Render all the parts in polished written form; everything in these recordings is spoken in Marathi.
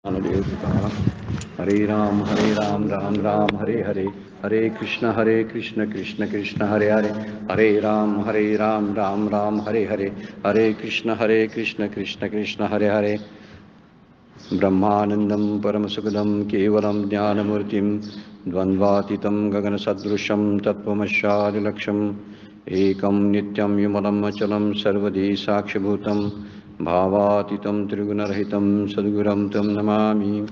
ज्ञानदेव तुकाराम. हरे राम राम राम हरे हरे, हरे कृष्ण कृष्ण कृष्ण हरे हरे, हरे राम राम राम हरे हरे, हरे कृष्ण कृष्ण कृष्ण हरे हरे. ब्रह्मानंदं परमसुखदं केवलं ज्ञानमूर्तिं द्वन्द्वातीतं गगनसदृशं तत्त्वमस्यादिलक्ष्यम् एकं नित्यं विमलं अचलं सर्वदी साक्षिभूतं भावातीतं त्रिगुणरहितं सद्गुरुं तं नमामि.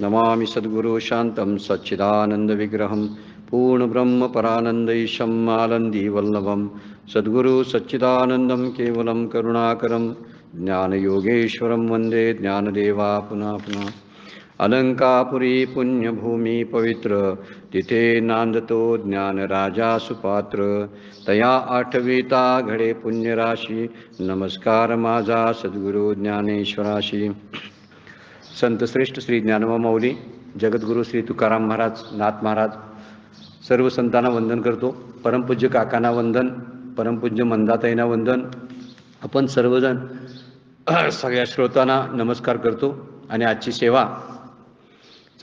नमामि सद्गुरु शान्तं सच्चिदानन्दविग्रहं पूर्णब्रह्मपरानन्दैशम् आनन्दीवल्लभं सद्गुरु सच्चिदानन्दं केवलं करुणाकरं ज्ञानयोगेश्वरं वन्दे ज्ञानदेवा पुनः पुनः. अलंकापुरी पुण्यभूमी पवित्र तिथे नांदतो ज्ञानराजा सुपात्र तया आठविता घडे पुण्यराशी नमस्कार माझा सद्गुरु ज्ञानेश्वराशी. संतश्रेष्ठ श्री ज्ञानोबा माऊली, जगद्गुरू श्री तुकाराम महाराज, नाथ महाराज, सर्व संतांना वंदन करतो. परमपूज्य काकांना वंदन, परमपूज्य मंदाताईंना वंदन. आपण सर्वजण सगळ्या श्रोतांना नमस्कार करतो आणि आजची सेवा,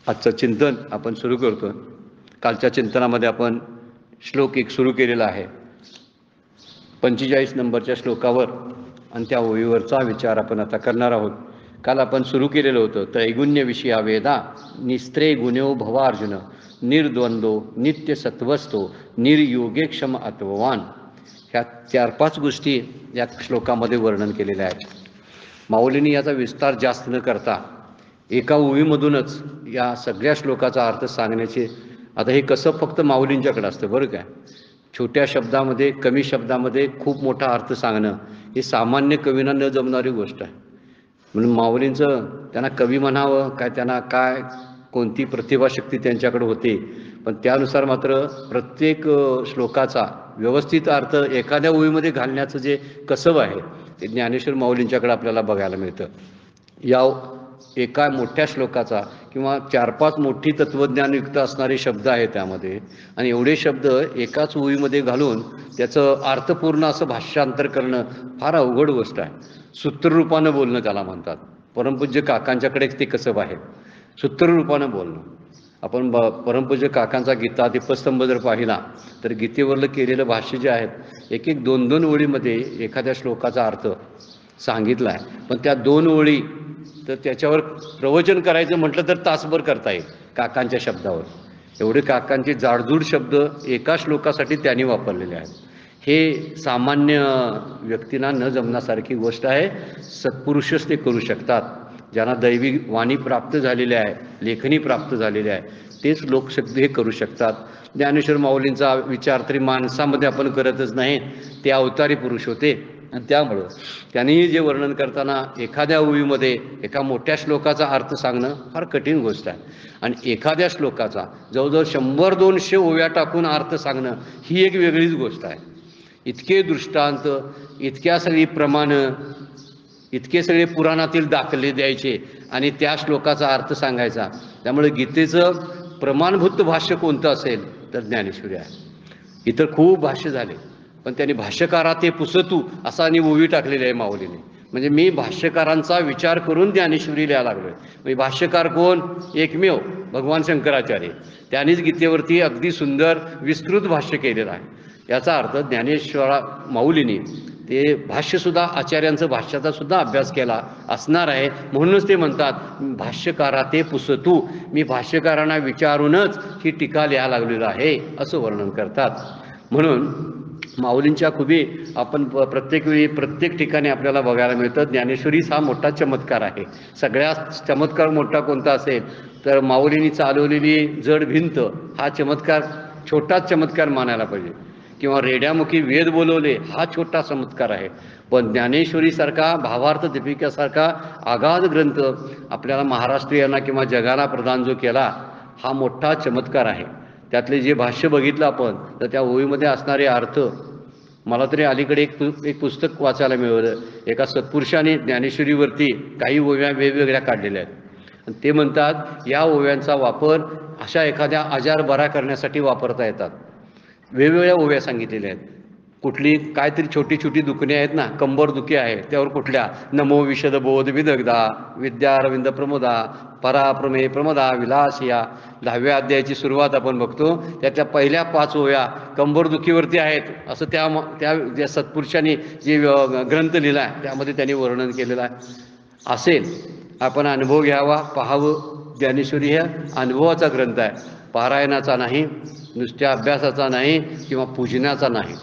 आजचं चिंतन आपण सुरू करतो. कालच्या चिंतनामध्ये आपण श्लोक एक सुरू केलेला आहे, 45 नंबरच्या श्लोकावर, आणि त्या ओळीवरचा विचार आपण आता करणार आहोत. काल आपण सुरू केलेलं होतं, त्रैगुण्य विषया वेदा निस्त्रे गुण्यो भवार्जुन निर्द्वंदो नित्य सत्वस्तो निर्योगेक्षम आत्मवान. ह्या 4-5 गोष्टी या श्लोकामध्ये वर्णन केलेल्या आहेत. माऊलींनी याचा विस्तार जास्त न करता एका ओळीमधूनच या सगळ्या श्लोकाचा अर्थ सांगण्याचे, आता हे कसं फक्त माऊलींच्याकडे असतं बरं काय, छोट्या शब्दामध्ये कमी शब्दामध्ये खूप मोठा अर्थ सांगणं ही सामान्य कवींना न जमणारी गोष्ट आहे. म्हणून माऊलींचं त्यांना कवी म्हणावं काय, त्यांना काय कोणती प्रतिभाशक्ती त्यांच्याकडे होते, पण त्यानुसार मात्र प्रत्येक श्लोकाचा व्यवस्थित अर्थ एखाद्या ओळीमध्ये घालण्याचं जे कसब आहे ते ज्ञानेश्वर माऊलींच्याकडे आपल्याला बघायला मिळतं. या एका मोठ्या श्लोकाचा किंवा 4-5 मोठी तत्त्वज्ञानयुक्त असणारे शब्द आहेत त्यामध्ये, आणि एवढे शब्द एकाच ओळीमध्ये घालून त्याचं अर्थपूर्ण असं भाष्यांतर करणं फार अवघड गोष्ट आहे. सूत्ररूपानं बोलणं त्याला म्हणतात. परमपूज्य काकांच्याकडे ते कसब आहे, सूत्ररूपानं बोलणं. आपण परमपूज्य काकांचा गीता दीपस्तंभ जर पाहिला तर गीतेवरलं केलेलं भाष्य जे आहेत, एक 1-2 ओळीमध्ये एखाद्या श्लोकाचा अर्थ सांगितला आहे. पण त्या 2 ओळी तर त्याच्यावर प्रवचन करायचं म्हटलं तर तासभर करता येईल काकांच्या शब्दावर. एवढे काकांचे जाडजूड शब्द एका श्लोकासाठी त्यांनी वापरलेले आहेत. हे सामान्य व्यक्तींना न जमण्यासारखी गोष्ट आहे. सत्पुरुषच ते करू शकतात. ज्यांना दैवी वाणी प्राप्त झालेली आहे, लेखणी प्राप्त झालेली आहे, तेच लोकशब्द हे करू शकतात. ज्ञानेश्वर माऊलींचा विचार तरी माणसामध्ये आपण करतच नाही, ते अवतारी पुरुष होते. आणि त्यामुळं त्यांनी जे वर्णन करताना एखाद्या ओळीमध्ये एका मोठ्या श्लोकाचा अर्थ सांगणं फार कठीण गोष्ट आहे. आणि एखाद्या श्लोकाचा जवळजवळ 100-200 ओव्या टाकून अर्थ सांगणं ही एक वेगळीच गोष्ट आहे. इतके दृष्टांत, इतक्या सगळी प्रमाणं, इतके सगळे पुराणातील दाखले द्यायचे आणि त्या श्लोकाचा अर्थ सांगायचा. त्यामुळे गीतेचं प्रमाणभूत भाष्य कोणतं असेल तर ज्ञानेश्वरी आहे. इतर खूप भाष्य झाले, पण त्यांनी भाष्यकारा ते पुसतू असा आणि ओवी टाकलेली आहे माऊलीने. म्हणजे मी भाष्यकारांचा विचार करून ज्ञानेश्वरी लिहायला लागलोय. म्हणजे भाष्यकार कोण? एकमेव भगवान शंकराचार्य. त्यांनीच गीतेवरती अगदी सुंदर विस्तृत भाष्य केलेलं आहे. याचा अर्थ ज्ञानेश्वरा माऊलीने ते भाष्यसुद्धा, आचार्यांचं भाष्याचा सुद्धा अभ्यास केला असणार आहे. म्हणूनच ते म्हणतात भाष्यकारा ते पुसतू, मी भाष्यकारांना विचारूनच ही टीका लिहायला लागलेलं आहे असं वर्णन करतात. म्हणून माऊलींच्या खुबी आपण प्रत्येक वेळी प्रत्येक ठिकाणी आपल्याला बघायला मिळतं. ज्ञानेश्वरीच हा मोठा चमत्कार आहे. सगळ्यात चमत्कार मोठा कोणता असेल तर माऊलींनी चालवलेली जड भिंत हा चमत्कार, छोटाच चमत्कार मानायला पाहिजे. किंवा रेड्यामुखी वेद बोलवले हा छोटा चमत्कार आहे. पण ज्ञानेश्वरीसारखा, भावार्थ दीपिकासारखा आगाध ग्रंथ आपल्याला महाराष्ट्रीयांना किंवा जगाला प्रदान जो केला हा मोठा चमत्कार आहे. त्यातले जे भाष्य बघितलं आपण तर त्या ओळीमध्ये असणारे अर्थ, मला तरी अलीकडे एक पुस्तक वाचायला मिळालं. एका सत्पुरुषाने ज्ञानेश्वरीवरती काही ओव्या वेगवेगळ्या काढलेल्या आहेत. आणि ते म्हणतात या ओव्यांचा वापर अशा एखाद्या आजार बरा करण्यासाठी वापरता येतात. वेगवेगळ्या ओव्या सांगितलेल्या आहेत. कुठली काहीतरी छोटी छोटी दुखणे आहेत ना, कंबर दुखी आहे, त्यावर कुठल्या नमो विशद बोध विदग्धा विद्यारविंद प्रमोदा पराप्रमे प्रमोदा विलासिया 10व्या अध्यायाची सुरुवात आपण बघतो. त्याच्या पहिल्या 5 ओव्या कंबरदुखीवरती आहेत असं त्या सत्पुरुषांनी जे ग्रंथ लिहिला आहे त्यामध्ये त्यांनी वर्णन केलेलं आहे. असेल आपण अनुभव घ्यावा, पाहावं. ज्ञानेश्वरी ह्या अनुभवाचा ग्रंथ आहे, पारायणाचा नाही, नुसत्या अभ्यासाचा नाही किंवा पूजनाचा नाही.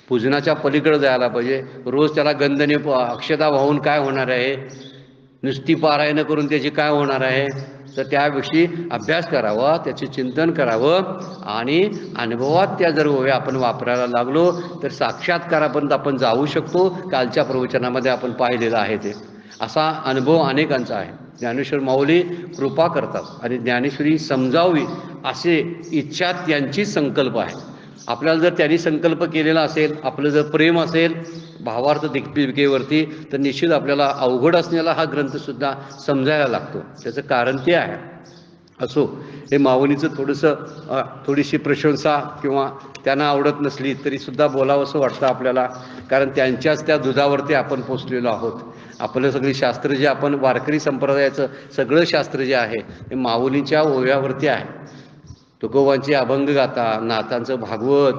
पूजनाच्या पलीकडे जायला पाहिजे. रोज त्याला गंधने अक्षता वाहून काय होणार आहे, नुसती पारायण करून त्याची काय होणार आहे. तर त्याविषयी अभ्यास करावा, त्याचे चिंतन करावं आणि अनुभवात त्या जर ओव्या आपण वापरायला लागलो तर साक्षात्कारापर्यंत आपण जाऊ शकतो. कालच्या प्रवचनामध्ये आपण पाहिलेलं आहे ते असा अनुभव अनेकांचा आहे. ज्ञानेश्वर माऊली कृपा करतात आणि ज्ञानेश्वरी समजावी असे इच्छा त्यांचीच संकल्प आहे. आपल्याला जर त्यांनी संकल्प केलेला असेल, आपलं जर प्रेम असेल भावार्थ दीपिकेवरती, तर निश्चित आपल्याला अवघड असलेला हा ग्रंथसुद्धा समजायला लागतो. त्याचं कारण ते आहे. असो, हे माऊलीचं थोडीशी प्रशंसा किंवा त्यांना आवडत नसली तरीसुद्धा बोलावं असं वाटतं आपल्याला, कारण त्यांच्याच त्या दुधावरती आपण पोचलेलो आहोत. आपलं सगळी शास्त्र जे आपण वारकरी संप्रदायाचं सगळं शास्त्र जे आहे ते माऊलींच्या ओव्यावरती आहे. तुकोबांची अभंगगाथा, नाथांचं भागवत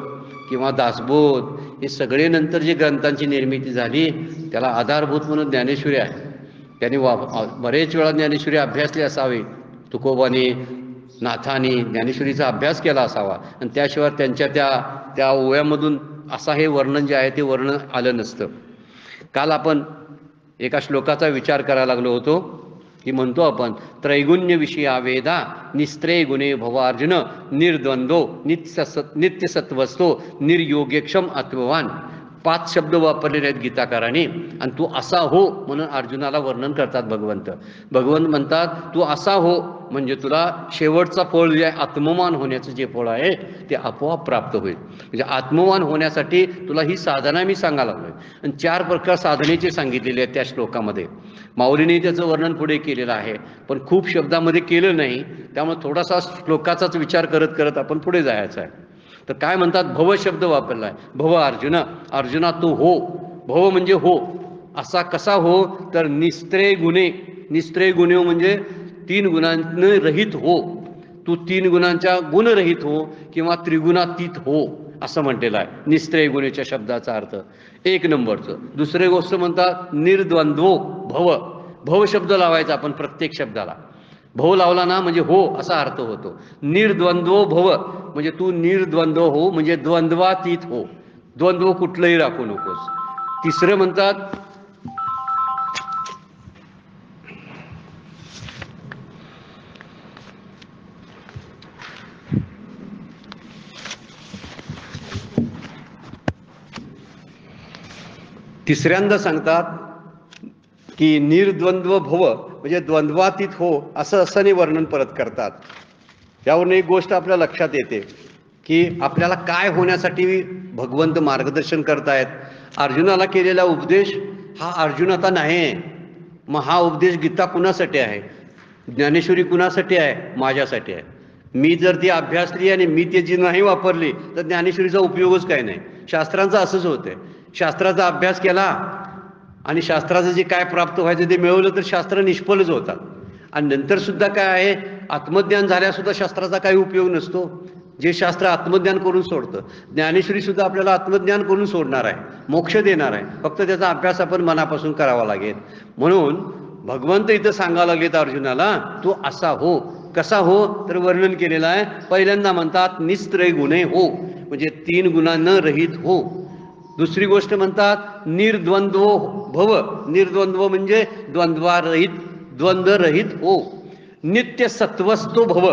किंवा दासबोध हे सगळे नंतर जे ग्रंथांची निर्मिती झाली त्याला आधारभूत म्हणून ज्ञानेश्वरी आहे. त्यांनी बरेच वेळा ज्ञानेश्वरी अभ्यासली असावी. तुकोबांनी, नाथांनी ज्ञानेश्वरीचा अभ्यास केला असावा आणि त्याशिवाय त्यांच्या त्या ओव्यामधून असा हे वर्णन जे आहे ते वर्णन आलं नसतं. काल आपण एका श्लोकाचा विचार करायला लागलो होतो की म्हणतो आपण त्रैगुण्यविषया वेदा निस्त्रय गुणे भवार्जुन निर्द्वंद्वो नित्यसत्वस्तो निर्योगेक्षम आत्मवान. 5 शब्द वापरलेले आहेत गीताकारांनी आणि तू असा हो म्हणून अर्जुनाला वर्णन करतात भगवंत. भगवंत म्हणतात तू असा हो म्हणजे तुला शेवटचा फळ जे आहे आत्मवान होण्याचं जे फळ आहे ते आपोआप प्राप्त होईल. म्हणजे आत्मवान होण्यासाठी तुला ही साधना मी सांगायला लागलोय. आणि 4 प्रकार साधनेचे सांगितलेले आहेत त्या श्लोकामध्ये. माऊलीने त्याचं वर्णन पुढे केलेलं आहे पण खूप शब्दामध्ये केलं नाही, त्यामुळे थोडासा श्लोकाचाच विचार करत करत आपण पुढे जायचं आहे. तर काय म्हणतात, भव शब्द वापरला आहे. भव अर्जुना तू हो. भव म्हणजे हो. असा कसा हो तर निस्त्रय गुणे म्हणजे 3 गुणांनी रहित हो. तू 3 गुणांच्या गुणरहित हो किंवा त्रिगुणातीत हो असं म्हटलेलं आहे. निस्त्रय गुणेच्या शब्दाचा अर्थ 1 नंबरचं. दुसरी गोष्ट म्हणतात निर्द्वंद्वो भव शब्द लावायचा आपण प्रत्येक शब्दाला. भव लावला ना म्हणजे हो असा अर्थ होतो. निर्द्वंद्वो भव म्हणजे तू निर्द्वंद्व हो म्हणजे द्वंद्वातीत हो. द्वंद्व कुठलंही राखू नकोस. तिसरं म्हणतात तिसऱ्यांदा सांगतात की निर्द्वंद्व भव म्हणजे द्वंद्वातीत हो असं वर्णन परत करतात. त्यावरून एक गोष्ट आपल्या लक्षात येते की आपल्याला काय होण्यासाठी भगवंत मार्गदर्शन करतायत. अर्जुनाला केलेला उपदेश हा अर्जुनाचा नाही आहे. मग हा उपदेश गीता कुणासाठी आहे, ज्ञानेश्वरी कुणासाठी आहे, माझ्यासाठी आहे. मी जर ती अभ्यासली आणि मी ती जी नाही वापरली तर ज्ञानेश्वरीचा उपयोगच काय नाही. शास्त्रांचं असंच होतंय. शास्त्राचा अभ्यास केला आणि शास्त्राचं जे काय प्राप्त व्हायचं ते मिळवलं तर शास्त्र निष्फलच होतात. आणि नंतर सुद्धा काय आहे, आत्मज्ञान झाल्यासुद्धा शास्त्राचा काही उपयोग नसतो. जे शास्त्र आत्मज्ञान करून सोडतं, ज्ञानेश्वरी सुद्धा आपल्याला आत्मज्ञान करून सोडणार आहे, मोक्ष देणार आहे. फक्त त्याचा अभ्यास आपण मनापासून करावा लागेल. म्हणून भगवंत इथं सांगायला लागलेत अर्जुनाला तू असा हो. कसा हो तर वर्णन केलेलं आहे. पहिल्यांदा म्हणतात निस्त्रय गुणे हो म्हणजे 3 गुणांना रहित हो. दुसरी गोष्ट म्हणतात निर्द्वंद्व भव. निर्द्वंद्व म्हणजे द्वंद्वरहित हो. नित्य सत्वस्तो भव.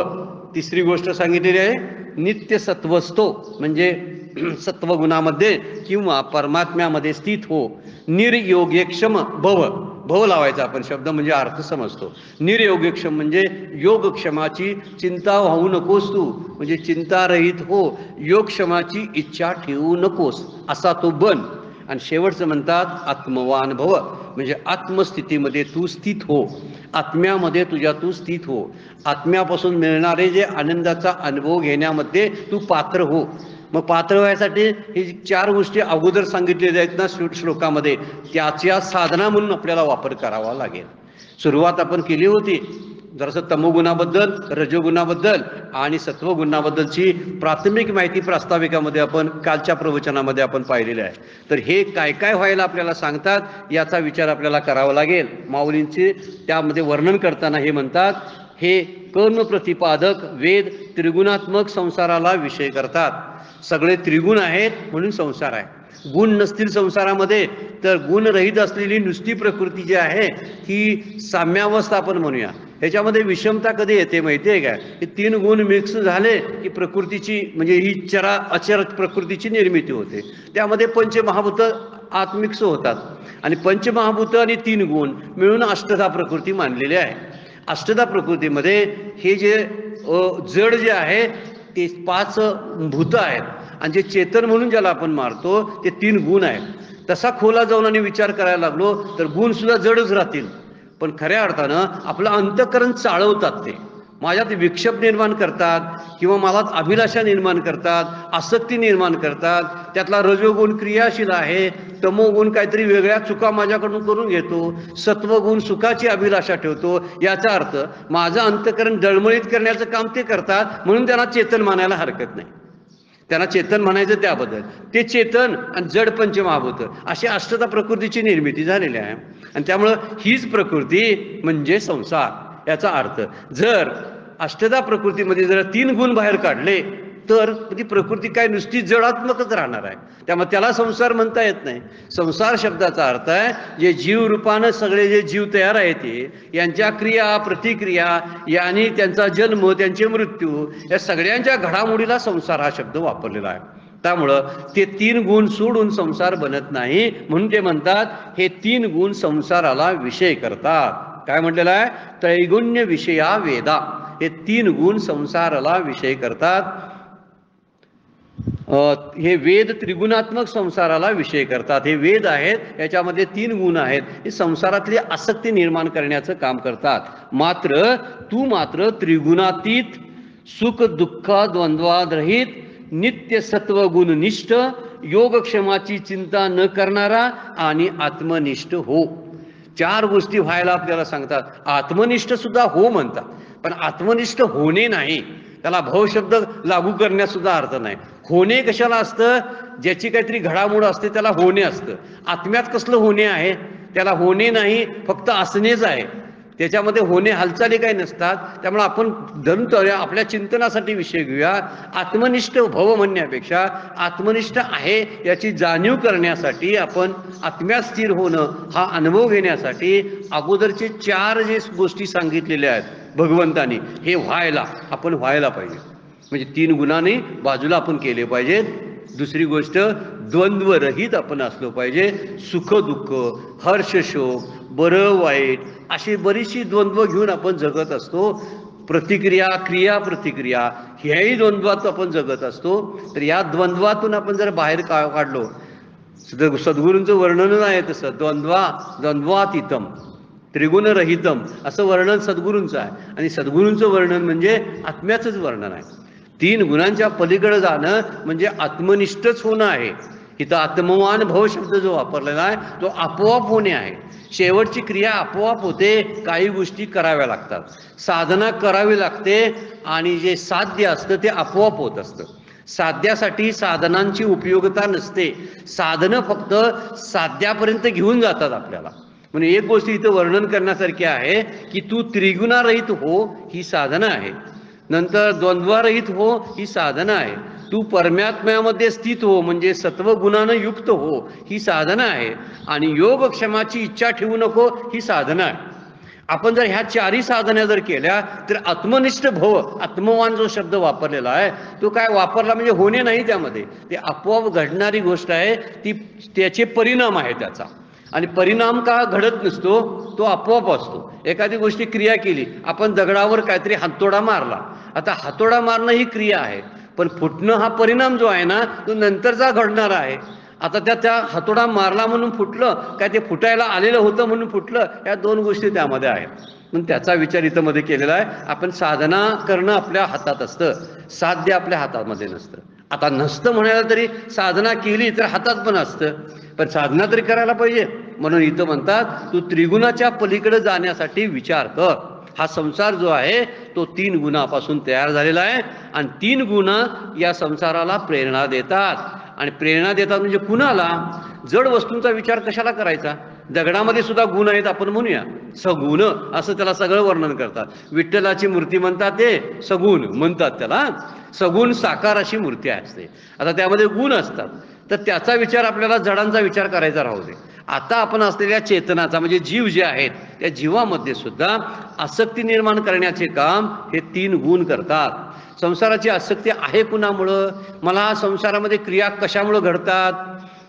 तिसरी गोष्ट सांगितलेली आहे नित्य सत्वस्तो म्हणजे सत्वगुणामध्ये किंवा परमात्म्यामध्ये स्थित हो. निर्योगेक्षम भव लावायचा आपण शब्द म्हणजे अर्थ समजतो. निर्योगेक्षम म्हणजे योगक्षमाची चिंता वाहू नकोस तू म्हणजे चिंतारहित हो. योगक्षमाची इच्छा ठेवू नकोस असा तो बन. आणि शेवटचं म्हणतात आत्मवान भव म्हणजे आत्मस्थितीमध्ये तू स्थित हो. आत्म्यामध्ये तुझ्या तू स्थित हो. आत्म्यापासून मिळणारे जे आनंदाचा अनुभव घेण्यामध्ये तू पात्र हो. मग पात्र व्हायसाठी ही 4 गोष्टी अगोदर सांगितलेल्या आहेत ना श्लोकामध्ये, त्याच्या साधना म्हणून आपल्याला वापर करावा लागेल. सुरुवात आपण केली होती जरासं तमोगुणाबद्दल, रजोगुणाबद्दल आणि सत्वगुणाबद्दलची प्राथमिक माहिती प्रास्ताविकामध्ये आपण कालच्या प्रवचनामध्ये आपण पाहिलेली आहे. तर हे काय काय व्हायला आपल्याला सांगतात याचा विचार आपल्याला करावा लागेल. माऊलींचे त्यामध्ये वर्णन करताना हे म्हणतात, हे कर्म प्रतिपादक वेद त्रिगुणात्मक संसाराला विषय करतात. सगळे त्रिगुण आहेत म्हणून संसार आहे. गुण नसतील संसारामध्ये तर गुणरहित असलेली नुसती प्रकृती जी आहे ही साम्यावस्था आपण म्हणूया. ह्याच्यामध्ये विषमता कधी येते माहिती आहे का? हे 3 गुण मिक्स झाले की प्रकृतीची म्हणजे ही अचर प्रकृतीची निर्मिती होते. त्यामध्ये पंचमहाभूत आत मिक्स होतात आणि पंचमहाभूत आणि 3 गुण मिळून अष्टधा प्रकृती मानलेली आहे. अष्टधा प्रकृतीमध्ये हे जे जड जे आहे ते 5 भूत आहेत आणि जे चेतन म्हणून ज्याला आपण मारतो ते 3 गुण आहेत. तसा खोला जाऊन आणि विचार करायला लागलो तर गुण सुद्धा जडच राहतील, पण खऱ्या अर्थानं आपलं अंतःकरण चाळवतात. ते माझ्यात विक्षेप निर्माण करतात किंवा मलात अभिलाषा निर्माण करतात, आसक्ती निर्माण करतात. त्यातला रजोगुण क्रियाशील आहे, तमोगुण काहीतरी वेगळ्या चुका माझ्याकडून करून घेतो, सत्वगुण सुखाची अभिलाषा ठेवतो. याचा अर्थ माझं अंतःकरण डळमळीत करण्याचं काम ते करतात, म्हणून त्यांना चेतन मानायला हरकत नाही. त्यांना चेतन म्हणायचं त्याबद्दल. ते चेतन आणि जड पंचमहाभूत अशी अष्टधा प्रकृतीची निर्मिती झालेली आहे आणि त्यामुळं हीच प्रकृती म्हणजे संसार. याचा अर्थ जर अष्टधा प्रकृतीमध्ये जर 3 गुण बाहेर काढले तर ती प्रकृती काय नुसती जडात्मकच राहणार आहे. त्यामुळे त्याला संसार म्हणता येत नाही. संसार शब्दाचा अर्थ आहे जे जीव रूपानं सगळे जे जीव तयार आहेत यांच्या क्रिया प्रतिक्रिया यांनी त्यांचा जन्म त्यांचे मृत्यू या सगळ्यांच्या घडामोडीला संसार हा शब्द वापरलेला आहे. त्यामुळं ते 3 गुण सोडून संसार बनत नाही, म्हणून ते म्हणतात हे 3 गुण संसाराला विषय करतात. काय म्हटलेलं आहे? त्रैगुण्य विषया वेदा. हे 3 गुण संसाराला विषय करतात. हे वेद त्रिगुणात्मक संसाराला विषय करतात. हे वेद आहेत याच्यामध्ये 3 गुण आहेत, हे संसारातली आसक्ती निर्माण करण्याचं काम करतात. तू मात्र त्रिगुणातीत सुख दुःख द्वंद्वारहित नित्य सत्व गुणनिष्ठ योगक्षेमाची चिंता न करणारा आणि आत्मनिष्ठ हो. 4 गोष्टी व्हायला आपल्याला सांगतात. आत्मनिष्ठ सुद्धा हो म्हणतात, पण आत्मनिष्ठ होणे नाही. त्याला भाव शब्द लागू करण्यास सुद्धा अर्थ नाही. होणे कशाला असतं? ज्याची काहीतरी घडामोड असते त्याला होणे असतं. आत्म्यात कसलं होणे आहे? त्याला होणे नाही, फक्त असणेच आहे. त्याच्यामध्ये होणे हालचाली काही नसतात. त्यामुळे आपण धरून आपल्या चिंतनासाठी विषय घेऊया. आत्मनिष्ठ भव म्हणण्यापेक्षा आत्मनिष्ठ आहे याची जाणीव करण्यासाठी आपण आत्म्यात स्थिर होणं हा अनुभव घेण्यासाठी अगोदरचे 4 जे गोष्टी सांगितलेल्या आहेत भगवंतानी हे आपण व्हायला पाहिजे. म्हणजे 3 गुणांनी बाजूला आपण केले पाहिजेत. दुसरी गोष्ट द्वंद्वरहित आपण असलो पाहिजे. सुख दुःख हर्ष शोक बरं वाईट अशी बरीचशी द्वंद्व घेऊन आपण जगत असतो. प्रतिक्रिया क्रिया प्रतिक्रिया ह्याही द्वंद्वात आपण जगत असतो. तर या द्वंद्वातून आपण जर बाहेर काढलो, सद्गुरूंचं वर्णन आहे तसं द्वंद्वातीतम त्रिगुणरहितम असं वर्णन सद्गुरूंचं आहे. आणि सद्गुरूंचं वर्णन म्हणजे आत्म्याचंच वर्णन आहे. 3 गुणांच्या पलीकडे जाणं म्हणजे आत्मनिष्ठच होणं आहे. इथं आत्मवान भव शब्द जो वापरलेला आहे तो आपोआप होणे आहे. शेवटची क्रिया आपोआप होते. काही गोष्टी कराव्या लागतात, साधना करावी लागते आणि जे साध्य असतं ते आपोआप होत असतं. साध्यासाठी साधनांची उपयोगिता नसते. साधनं फक्त साध्यापर्यंत घेऊन जातात आपल्याला. म्हणून एक गोष्ट इथं वर्णन करण्यासारखी आहे की तू त्रिगुणारहित हो ही साधना आहे. नंतर द्वंद्वारहित हो ही साधना आहे. तू परमात्म्यामध्ये स्थित हो म्हणजे सत्वगुणानं युक्त हो ही साधना आहे. आणि योगक्षेमाची इच्छा ठेवू नको ही साधना आहे. आपण जर ह्या 4ही साधना जर केल्या तर आत्मनिष्ठ भव आत्मवान जो शब्द वापरलेला आहे तो काय वापरला म्हणजे होणे नाही, त्यामध्ये ते आपोआप घडणारी गोष्ट आहे. त्याचे परिणाम आहे त्याचा. आणि परिणाम का घडत नसतो, तो आपोआप असतो. एखादी गोष्टी क्रिया केली, आपण दगडावर काहीतरी हातोडा मारला, आता हातोडा मारणं ही क्रिया आहे, पण फुटणं हा परिणाम जो आहे ना तो नंतरचा घडणारा आहे. आता त्या हातोडा मारला म्हणून फुटलं काय, ते फुटायला आलेलं होतं म्हणून फुटलं, या 2 गोष्टी त्यामध्ये आहेत. म्हणून त्याचा विचार इथं मध्ये केलेला आहे. आपण साधना करणं आपल्या हातात असतं, साध्य आपल्या हातामध्ये नसतं. आता नसतं म्हणायला तरी साधना केली तर हातात पण असतं, पण साधना तरी करायला पाहिजे. म्हणून इथं म्हणतात तू त्रिगुणाच्या पलीकडे जाण्यासाठी विचार कर. हा संसार जो आहे तो 3 गुणापासून तयार झालेला आहे आणि 3 गुण या संसाराला प्रेरणा देतात. आणि प्रेरणा देतात म्हणजे कुणाला? जड वस्तूंचा विचार कशाला करायचा? दगडामध्ये सुद्धा गुण आहेत, आपण म्हणूया सगुण असं त्याला सगळं वर्णन करतात. विठ्ठलाची मूर्ती म्हणतात ते सगुण म्हणतात त्याला. सगुण साकार अशी मूर्ती असते. आता त्यामध्ये गुण असतात, तर त्याचा विचार आपल्याला जडांचा विचार करायचा राहू दे. आता आपण असलेल्या चेतनाचा म्हणजे जीव जे आहेत त्या जीवामध्ये सुद्धा आसक्ती निर्माण करण्याचे काम हे 3 गुण करतात. संसाराची आसक्ती आहे कुणामुळं? मला संसारामध्ये क्रिया कशामुळं घडतात?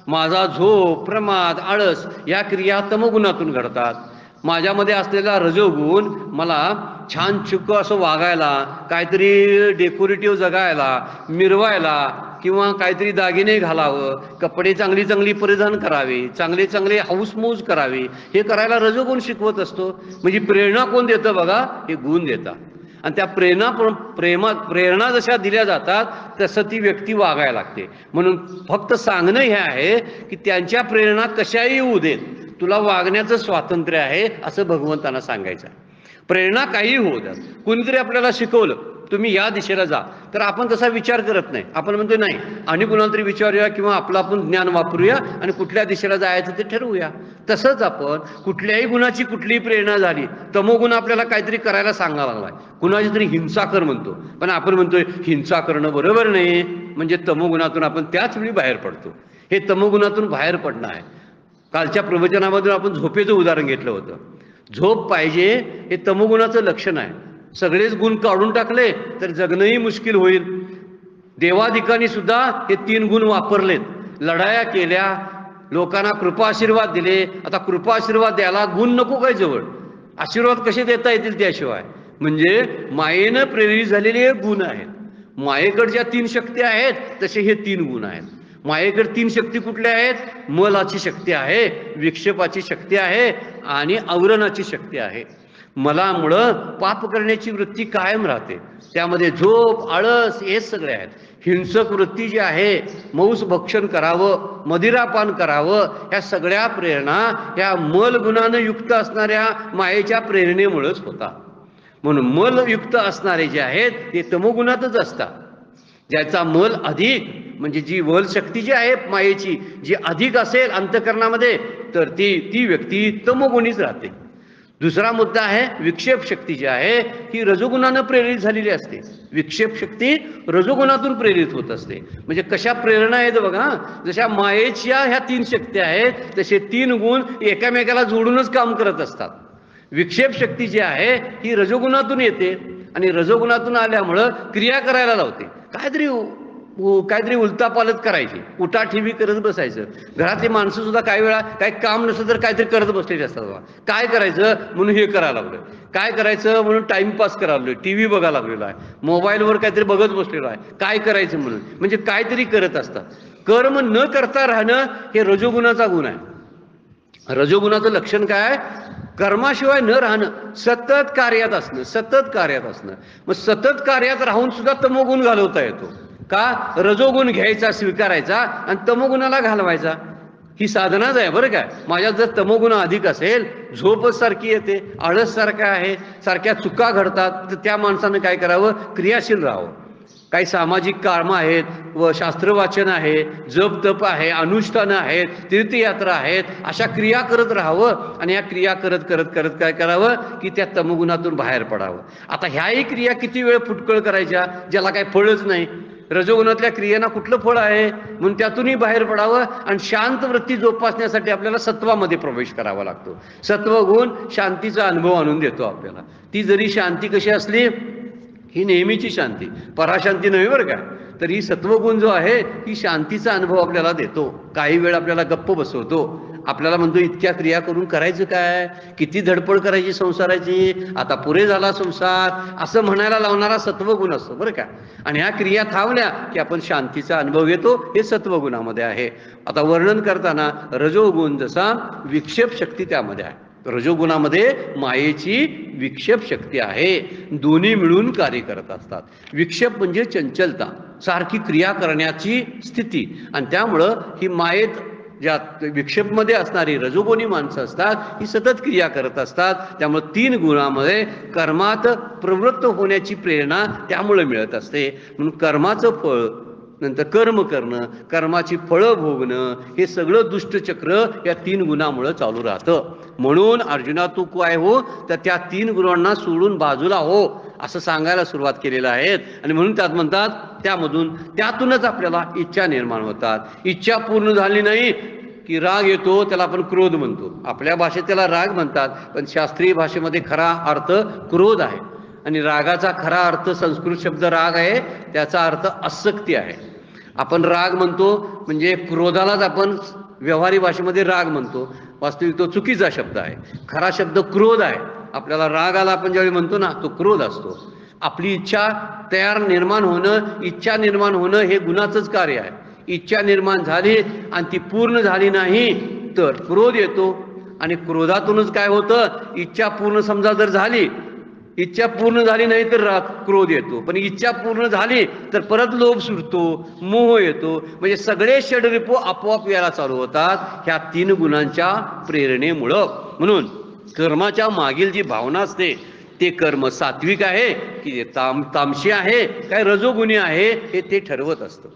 माझा झोप, प्रमाद, आळस या क्रिया तमोगुणातून घडतात. माझ्यामध्ये असलेला रजोगुण मला छान चुक असं वागायला, काहीतरी डेकोरेटिव्ह जगायला, मिरवायला, किंवा काहीतरी दागिने घालावं, कपडे चांगली चांगली परिधान करावे, चांगले चांगले हाऊसमौज करावी, हे करायला रजोगुण शिकवत असतो. म्हणजे प्रेरणा कोण देतं बघा? हे गुण देतात. आणि त्या प्रेरणा जशा दिल्या जातात तसं ती व्यक्ती वागायला लागते. म्हणून फक्त सांगणं हे आहे की त्यांच्या प्रेरणा कशाही येऊ देत, तुला वागण्याचं स्वातंत्र्य आहे असं भगवंतांना सांगायचं. प्रेरणा काही होऊ द्या. कुणीतरी आपल्याला शिकवलं तुम्ही या दिशेला जा, तर आपण तसा विचार करत नाही. आपण म्हणतो नाही, आणि कुणाला तरी विचारूया किंवा आपलं आपण ज्ञान वापरूया आणि कुठल्या दिशेला जायचं ते ठरवूया. तसंच आपण कुठल्याही गुणाची कुठलीही प्रेरणा झाली, तमोगुण आपल्याला काहीतरी करायला सांगायला लागलाय, कुणाची तरी हिंसा कर म्हणतो, पण आपण म्हणतोय हिंसा करणं बरोबर नाही, म्हणजे तमोगुणातून आपण त्याच वेळी बाहेर पडतो. हे तमोगुणातून बाहेर पडणं आहे. कालच्या प्रवचनामधून आपण झोपेचं उदाहरण घेतलं होतं. झोप पाहिजे हे तमोगुणाचं लक्षण आहे. सगळेच गुण काढून टाकले तर जगणंही मुश्किल होईल. देवाधिकांनी सुद्धा हे 3 गुण वापरलेत, लढाया केल्या, लोकांना कृपा आशीर्वाद दिले. आता कृपा आशीर्वाद द्यायला गुण नको काय जवळ? आशीर्वाद कसे देता येतील त्याशिवाय? म्हणजे मायेनं प्रेरित झालेले गुण आहेत. मायेकडच्या 3 शक्ती आहेत तसे हे 3 गुण आहेत. मायेकडे 3 शक्ती कुठल्या आहेत? मलाची शक्ती आहे, विक्षेपाची शक्ती आहे आणि आवरणाची शक्ती आहे. मलामुळं पाप करण्याची वृत्ती कायम राहते, त्यामध्ये झोप, आळस हे सगळे आहेत. हिंसक वृत्ती जी आहे, मांस भक्षण करावं, मदिरापान करावं, ह्या सगळ्या प्रेरणा ह्या मलगुणानं युक्त असणाऱ्या मायेच्या प्रेरणेमुळेच होतात. म्हणून मलयुक्त असणारे जे आहेत ते तमोगुणातच असतात. ज्याचा मल अधिक म्हणजे जी वल शक्ती जी आहे मायेची जी अधिक असेल अंतःकरणामध्ये, तर ती व्यक्ती तमोगुणीच राहते. दुसरा मुद्दा आहे विक्षेप शक्ती जी आहे ही रजोगुणानं प्रेरित झालेली असते. विक्षेप शक्ती रजोगुणातून प्रेरित होत असते. म्हणजे कशा प्रेरणा आहेत बघा, जशा मायेच्या ह्या 3 शक्ती आहेत तसे 3 गुण एकामेकाला जोडूनच काम करत असतात. विक्षेप शक्ती जी आहे ही रजोगुणातून येते आणि रजोगुणातून आल्यामुळं क्रिया करायला लावते. काहीतरी उलतापालत करायची, उठाठेवी करत बसायचं. घरातली माणसं सुद्धा काही वेळा काही काम नसलं तर काहीतरी करत बसलेली असतात. काय करायचं म्हणून हे करायला लागलं, काय करायचं म्हणून टाइमपास करायला लागलो, टीव्ही बघायला लागलेलो आहे, मोबाईलवर काहीतरी बघत बसलेलो आहे, काय करायचं म्हणून, म्हणजे काहीतरी करत असतात. कर्म न करता राहणं हे रजोगुणाचा गुण आहे. रजोगुणाचं लक्षण काय आहे? कर्माशिवाय न राहणं, सतत कार्यात असणं, सतत कार्यात असणं. मग सतत कार्यात राहून सुद्धा तमोगुण घालवता येतो का? रजोगुण घ्यायचा, स्वीकारायचा आणि तमोगुणाला घालवायचा. ही साधनाच आहे बरं काय. माझ्यात जर तमोगुण अधिक असेल, झोपच सारखी येते, आळस सारखा आहे, सारख्या चुका घडतात, तर त्या माणसानं काय करावं? क्रियाशील राहावं. काही सामाजिक कामं आहेत व शास्त्रवाचन आहे, जप तप आहे, अनुष्ठानं आहेत, तीर्थयात्रा आहेत, अशा क्रिया करत राहावं आणि या क्रिया करत करत करत काय करावं की त्या तमोगुणातून बाहेर पडावं. आता ह्याही क्रिया किती वेळ फुटकळ करायच्या ज्याला काही फळच नाही. रजोगुणातल्या क्रियेना कुठलं फळ आहे? म्हणून त्यातूनही बाहेर पडावं आणि शांत वृत्ती जोपासण्यासाठी आपल्याला सत्वामध्ये प्रवेश करावा लागतो. सत्वगुण शांतीचा अनुभव आणून देतो आपल्याला. ती जरी शांती कशी असली, ही नेहमीची शांती, पराशांती नव्हे बरं का. तर ही सत्वगुण जो आहे ही शांतीचा अनुभव आपल्याला देतो. काही वेळ आपल्याला गप्प बसवतो, आपल्याला म्हणतो इतक्या क्रिया करून करायचं काय, किती धडपड करायची संसाराची, आता पुरे झाला संसार, असं म्हणायला लावणारा सत्वगुण असतो बरं का. आणि ह्या क्रिया थांबल्या की आपण शांतीचा अनुभव घेतो, हे सत्वगुणामध्ये आहे. आता वर्णन करताना रजोगुण जसा विक्षेप शक्ती त्यामध्ये आहे. रजोगुणामध्ये मायेची विक्षेप शक्ती आहे, दोन्ही मिळून कार्य करत असतात. विक्षेप म्हणजे चंचलता, सारखी क्रिया करण्याची स्थिती, आणि त्यामुळं ही मायेत ज्या विक्षेपमध्ये असणारी रजोगुणी माणसं असतात ही सतत क्रिया करत असतात. त्यामुळे 3 गुणामध्ये कर्मात प्रवृत्त होण्याची प्रेरणा त्यामुळे मिळत असते. म्हणून कर्माचं फळ, नंतर कर्म करणं, कर्माची फळं भोगणं, हे सगळं दुष्टचक्र या 3 गुणामुळं चालू राहतं. म्हणून अर्जुना तू काय हो, तर त्या 3 गुणांना सोडून बाजूला हो असं सांगायला सुरुवात केलेलं आहे. आणि म्हणून त्यात म्हणतात त्यातूनच आपल्याला इच्छा निर्माण होतात. इच्छा पूर्ण झाली नाही की राग येतो, त्याला आपण क्रोध म्हणतो. आपल्या भाषेत त्याला राग म्हणतात, पण शास्त्रीय भाषेमध्ये खरा अर्थ क्रोध आहे. आणि रागाचा खरा अर्थ संस्कृत शब्द राग आहे, त्याचा अर्थ आसक्ती आहे. आपण राग म्हणतो म्हणजे क्रोधालाच आपण व्यवहारिक भाषेमध्ये राग म्हणतो, वास्तविक तो चुकीचा शब्द आहे. खरा शब्द क्रोध आहे. आपल्याला राग आला आपण ज्यावेळी म्हणतो ना, तो क्रोध असतो. आपली इच्छा निर्माण होणं, इच्छा निर्माण होणं हे गुणाचंच कार्य आहे. इच्छा निर्माण झाली आणि ती पूर्ण झाली नाही तर क्रोध येतो, आणि क्रोधातूनच काय होतं, इच्छा पूर्ण समजा जर झाली, इच्छा पूर्ण झाली नाही तर क्रोध येतो, पण इच्छा पूर्ण झाली तर परत लोभ सुटतो, मोह येतो. म्हणजे सगळे षडरिपू आपोआप यायला चालू होतात ह्या 3 गुणांच्या प्रेरणेमुळं. म्हणून कर्माच्या मागील जी भावना असते ते कर्म सात्विक आहे की तामशी आहे, काय रजोगुणी आहे, हे ते ठरवत असतं.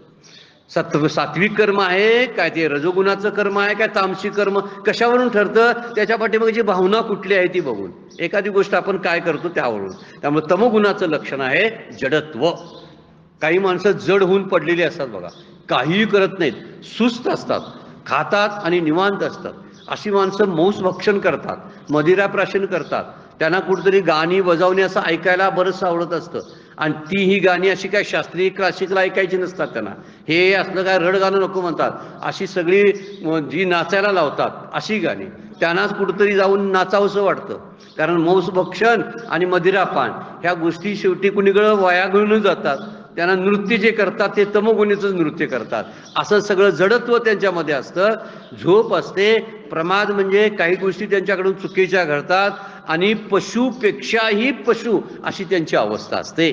सात्विक कर्म आहे काय, ते रजोगुणाचं कर्म आहे काय, तामसी कर्म, कशावरून ठरतं, त्याच्या पाठीमागे जी भावना कुठली आहे ती बघून. एखादी गोष्ट आपण काय करतो त्यावरून. त्यामुळे तमोगुणाचं लक्षण आहे जडत्व. काही माणसं जड होऊन पडलेली असतात बघा, काहीही करत नाहीत, सुस्त असतात, खातात आणि निवांत असतात. अशी माणसं मांस भक्षण करतात, मदिरा प्राशन करतात. त्यांना कुठेतरी गाणी वजावणी असं ऐकायला बरंच आवडत असतं, आणि ती ही गाणी अशी काय शास्त्रीय क्लासिकल ऐकायची नसतात त्यांना. हे असलं काय रड गाणं नको म्हणतात, अशी सगळी जी नाचायला लावतात अशी गाणी त्यांनाच कुठेतरी जाऊन नाचावंसं वाटतं. कारण मांसभक्षण आणि मदिरापान ह्या गोष्टी शेवटी कुणीकडं वाया घालून जातात. त्यांना नृत्य जे करतात ते तमोगुणीचंच नृत्य करतात. असं सगळं जडत्व त्यांच्यामध्ये असतं. झोप असते, प्रमाद म्हणजे काही गोष्टी त्यांच्याकडून चुकीच्या घडतात, आणि पशुपेक्षाही पशु अशी त्यांची अवस्था असते.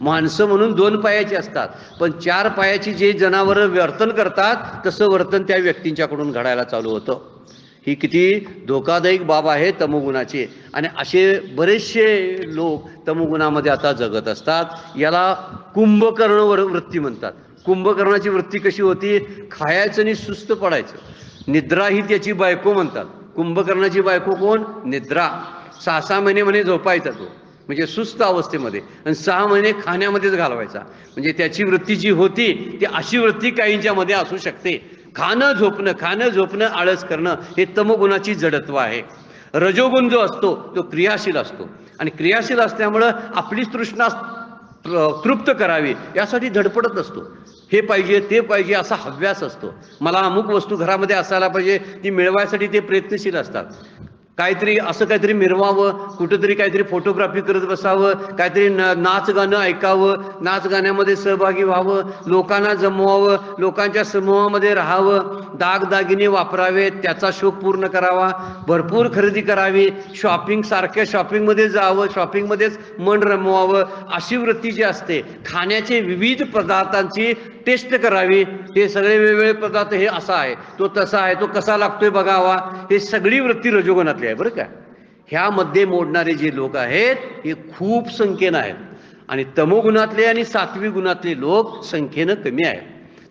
माणसं म्हणून 2 पायाची असतात, पण 4 पायाची जे जनावरं वर्तन करतात तसं वर्तन त्या व्यक्तींच्याकडून घडायला चालू होतं. ही किती धोकादायक बाब आहे तमोगुणाची. आणि असे बरेचसे लोक तमोगुणामध्ये आता जगत असतात. याला कुंभकर्ण वृत्ती म्हणतात. कुंभकर्णाची वृत्ती कशी होती, खायचं आणि सुस्त पडायचं, निद्रा ही त्याची बायको म्हणतात. कुंभकर्णाची बायको कोण, निद्रा. 6 महिने म्हणे झोपायचा तो, म्हणजे सुस्त अवस्थेमध्ये, आणि 6 महिने खाण्यामध्येच घालवायचा. म्हणजे त्याची वृत्ती जी होती ती अशी वृत्ती काहींच्या मध्ये असू शकते. खाणं झोपणं आळस करणं हे तमोगुणाची जडत्व आहे. रजोगुण जो असतो तो क्रियाशील असतो, आणि क्रियाशील असल्यामुळं आपली तृष्णा तृप्त करावी यासाठी धडपडत असतो. हे पाहिजे ते पाहिजे असा हव्यास असतो. मला अमुक वस्तू घरामध्ये असायला पाहिजे, ती मिळवायसाठी ते प्रयत्नशील असतात. काहीतरी मिरवावं, कुठेतरी काहीतरी फोटोग्राफी करत बसावं, काहीतरी नाच गाणं ऐकावं, नाच गाण्यामध्ये सहभागी व्हावं, लोकांना जमवावं, लोकांच्या समूहामध्ये राहावं, दागदागिने वापरावे, त्याचा शौक पूर्ण करावा, भरपूर खरेदी करावी, सारख्या शॉपिंगमध्ये जावं, शॉपिंगमध्येच मन रमवावं, अशी वृत्ती जी असते. खाण्याचे विविध पदार्थांची टेस्ट करावी, हे सगळे वेगवेगळे पदार्थ, हे असा आहे तो तसा आहे, तो कसा लागतोय बघावा, हे सगळी वृत्ती रजोगुणातली आहे बरं का. ह्यामध्ये मोडणारे जे लोक आहेत हे खूप संख्येनं आहेत, आणि तमोगुणातले आणि सात्विक गुणातले लोक संख्येनं कमी आहेत.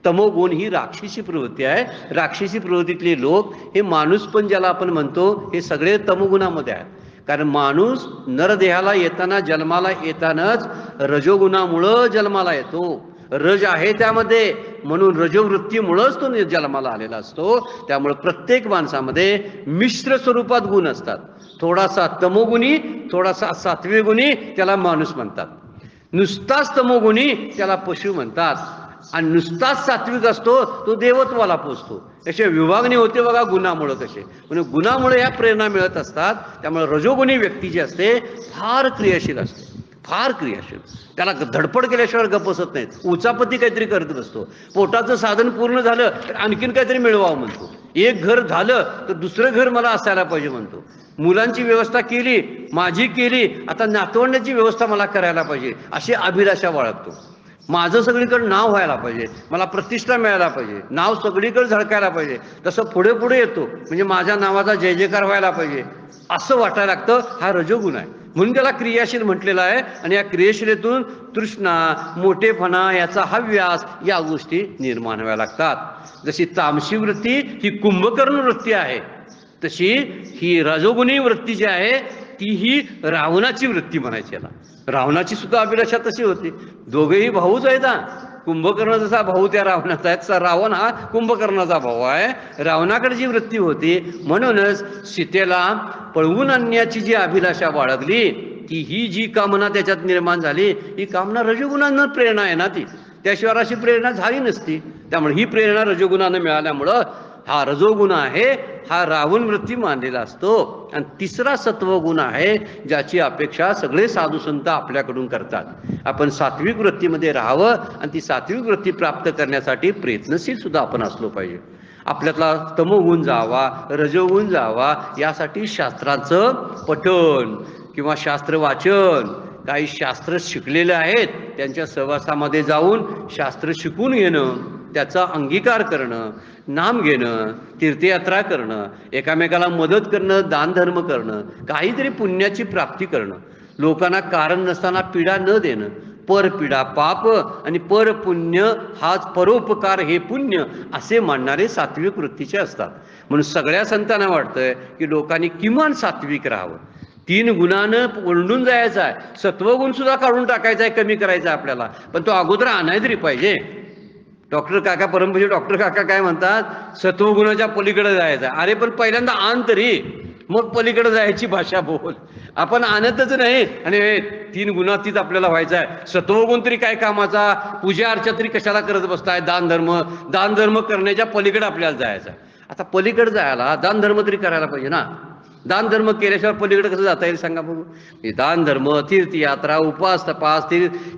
तमोगुण ही राक्षसी प्रवृत्ती आहे. राक्षसी प्रवृत्तीतले लोक हे माणूस पण ज्याला आपण म्हणतो हे सगळे तमोगुणामध्ये आहेत. कारण माणूस नरदेहाला येताना, जन्माला येतानाच रजोगुणामुळं जन्माला येतो. रज आहे त्यामध्ये, म्हणून रजोवृत्तीमुळंच तो जन्माला आलेला असतो. त्यामुळे प्रत्येक माणसामध्ये मिश्र स्वरूपात गुण असतात. थोडासा तमोगुणी, थोडासा सात्विक गुणी, त्याला माणूस म्हणतात. नुसताच तमोगुणी त्याला पशु म्हणतात, आणि नुसताच सात्विक असतो तो देवत्वाला पोचतो. अशी विभागणी होते बघा गुणामुळं. कसे म्हणजे गुणामुळे या प्रेरणा मिळत असतात. त्यामुळे रजोगुणी व्यक्ती जी असते फार क्रियाशील असते, फार क्रियाशील. त्याला धडपड केल्याशिवाय गप्प बसत नाहीत. उचापती काहीतरी करत असतो. पोटाचं साधन पूर्ण झालं तर आणखीन काहीतरी मिळवावं म्हणतो. एक घर झालं तर दुसरं घर मला असायला पाहिजे म्हणतो. मुलांची व्यवस्था केली, माझी केली, आता नातवंडाची व्यवस्था मला करायला पाहिजे अशी अभिलाषा बाळगतो. माझं सगळीकडे नाव व्हायला पाहिजे, मला प्रतिष्ठा मिळायला पाहिजे, नाव सगळीकडे झळकायला पाहिजे, तसं पुढे पुढे येतो म्हणजे माझ्या नावाचा जय जयकार व्हायला पाहिजे असं वाटायला लागतं. हा रजोगुण आहे, म्हणून त्याला क्रियाशील म्हटलेलं आहे. आणि या क्रियाशीलेतून तृष्णा, मोठेपणा, याचा हव्यास, या गोष्टी निर्माण व्हायला लागतात. जशी तामसी वृत्ती ही कुंभकर्ण वृत्ती आहे, तशी ही रजोगुणी वृत्ती जी आहे ती ही रावणाची वृत्ती म्हणायची. याला रावणाची सुद्धा अभिलाषा तशी होती. दोघेही भाऊच आहेत. कुंभकर्ण जसा भाऊ त्या रावणाचा आहे, तसा रावण हा कुंभकर्णाचा भाऊ आहे. रावणाकडे जी वृत्ती होती, म्हणूनच सीतेला पळवून आणण्याची जी अभिलाषा बाळगली, ती ही जी कामना त्याच्यात निर्माण झाली, ही कामना रजोगुणानं प्रेरणा आहे ना ती, त्याशिवाय अशी प्रेरणा झाली नसती. त्यामुळे ही प्रेरणा रजोगुणानं मिळाल्यामुळं हा रजोगुण आहे, हा रावण वृत्ती मानलेला असतो. आणि तिसरा सत्वगुण आहे, ज्याची अपेक्षा सगळे साधू संत आपल्याकडून करतात. आपण सात्विक वृत्तीमध्ये राहावं आणि ती सात्विक वृत्ती प्राप्त करण्यासाठी प्रयत्नशील सुद्धा आपण असलो पाहिजे. आपल्यातला तमोगुण जावा, रजोगुण जावा, यासाठी शास्त्राचं पठण किंवा शास्त्र वाचन, काही शास्त्र शिकलेले आहेत त्यांच्या सहवासामध्ये जाऊन शास्त्र शिकून घेणं, त्याचा अंगीकार करणं, नाम घेणं, तीर्थयात्रा करणं, एकामेकाला मदत करणं, दानधर्म करणं, काहीतरी पुण्याची प्राप्ती करणं, लोकांना कारण नसताना पीडा न देणं, परपीडा पाप आणि परपुण्य हाच परोपकार हे पुण्य असे मानणारे सात्विक वृत्तीचे असतात. म्हणून सगळ्या संतांना वाटतंय की लोकांनी किमान सात्विक राहावं. 3 गुणानं ओरडून जायचं आहे, सत्वगुण सुद्धा काढून टाकायचा आहे, कमी करायचा आहे आपल्याला, पण तो अगोदर आणाय तरी पाहिजे. डॉक्टर काका, परमपूज्य डॉक्टर काका काय म्हणतात, सत्वगुणाच्या पलीकडे जायचं आहे. अरे पण पहिल्यांदा आण तरी, मग पलीकडे जायची भाषा बोल. आपण आणतच नाही आणि 3 गुणातीत आपल्याला व्हायचं आहे. सत्वगुण तरी काय कामाचा, पूजा अर्चा तरी कशाला करत बसताय, दानधर्म करण्याच्या पलीकडे आपल्याला जायचं आहे. आता पलीकडे जायला दानधर्म तरी करायला पाहिजे ना. दानधर्म केल्याशिवाय पलीकडे कसं जाता येईल सांगा बघू. दानधर्म, तीर्थयात्रा, उपास तपास,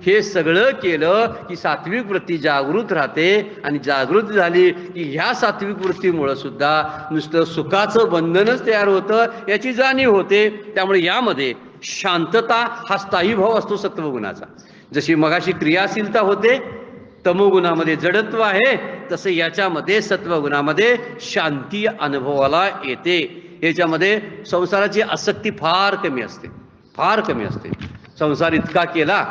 हे सगळं केलं की सात्विक वृत्ती जागृत राहते. आणि जागृत झाली की ह्या सात्विक वृत्तीमुळं सुद्धा नुसतं सुखाचं बंधनच तयार होतं, याची जाणीव होते. त्यामुळे यामध्ये शांतता हा स्थायी भाव असतो सत्वगुणाचा. जशी मगाशी क्रियाशीलता होते, तमोगुणामध्ये जडत्व आहे, तसं याच्यामध्ये सत्वगुणामध्ये शांती अनुभवाला येते. याच्यामध्ये संसाराची आसक्ती फार कमी असते, फार कमी असते. संसार इतका केला,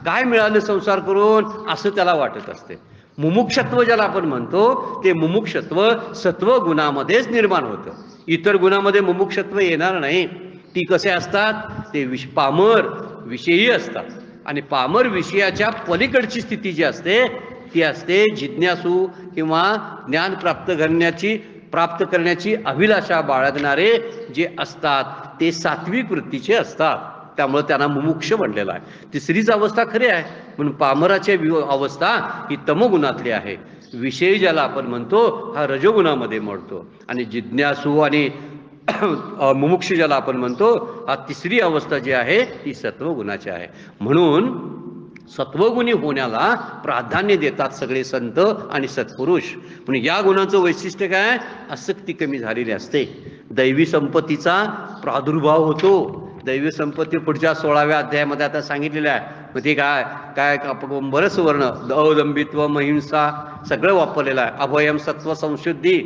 काय मिळालं संसार करून असं त्याला वाटत असते. मुमुक्षत्व ज्याला आपण म्हणतो, ते मुमुक्षत्व सत्वगुणामध्येच निर्माण होतं. इतर गुणामध्ये मुमुक्षत्व येणार नाही. ती कसे असतात, ते पामर विषयी असतात. आणि पामर विषयाच्या पलीकडची स्थिती जी असते ती असते जिज्ञासू किंवा ज्ञान प्राप्त करण्याची अभिलाषा बाळगणारे जे असतात ते सात्विक वृत्तीचे असतात. त्यामुळे त्यांना मुमुक्ष म्हणलेला आहे. तिसरीच अवस्था खरी आहे. म्हणून पामराची अवस्था ही तमोगुणातली आहे. विषयी ज्याला आपण म्हणतो हा रजोगुणामध्ये मोडतो. आणि जिज्ञासू आणि मुमुक्ष ज्याला आपण म्हणतो हा तिसरी अवस्था जी आहे ती सत्वगुणाची आहे. म्हणून सत्वगुणी होण्याला प्राधान्य देतात सगळे संत आणि सत्पुरुष. म्हणून या गुणाचं वैशिष्ट्य काय, आसक्ती कमी झालेली असते. दैवी संपत्तीचा प्रादुर्भाव होतो. दैवी संपत्ती पुढच्या 16व्या अध्यायामध्ये आता सांगितलेलं आहे. मग ते काय काय बरंच वर्ण, अवलंबित्व, महिंसा सगळं वापरलेलं आहे. अभयम, सत्व, संशुद्धी,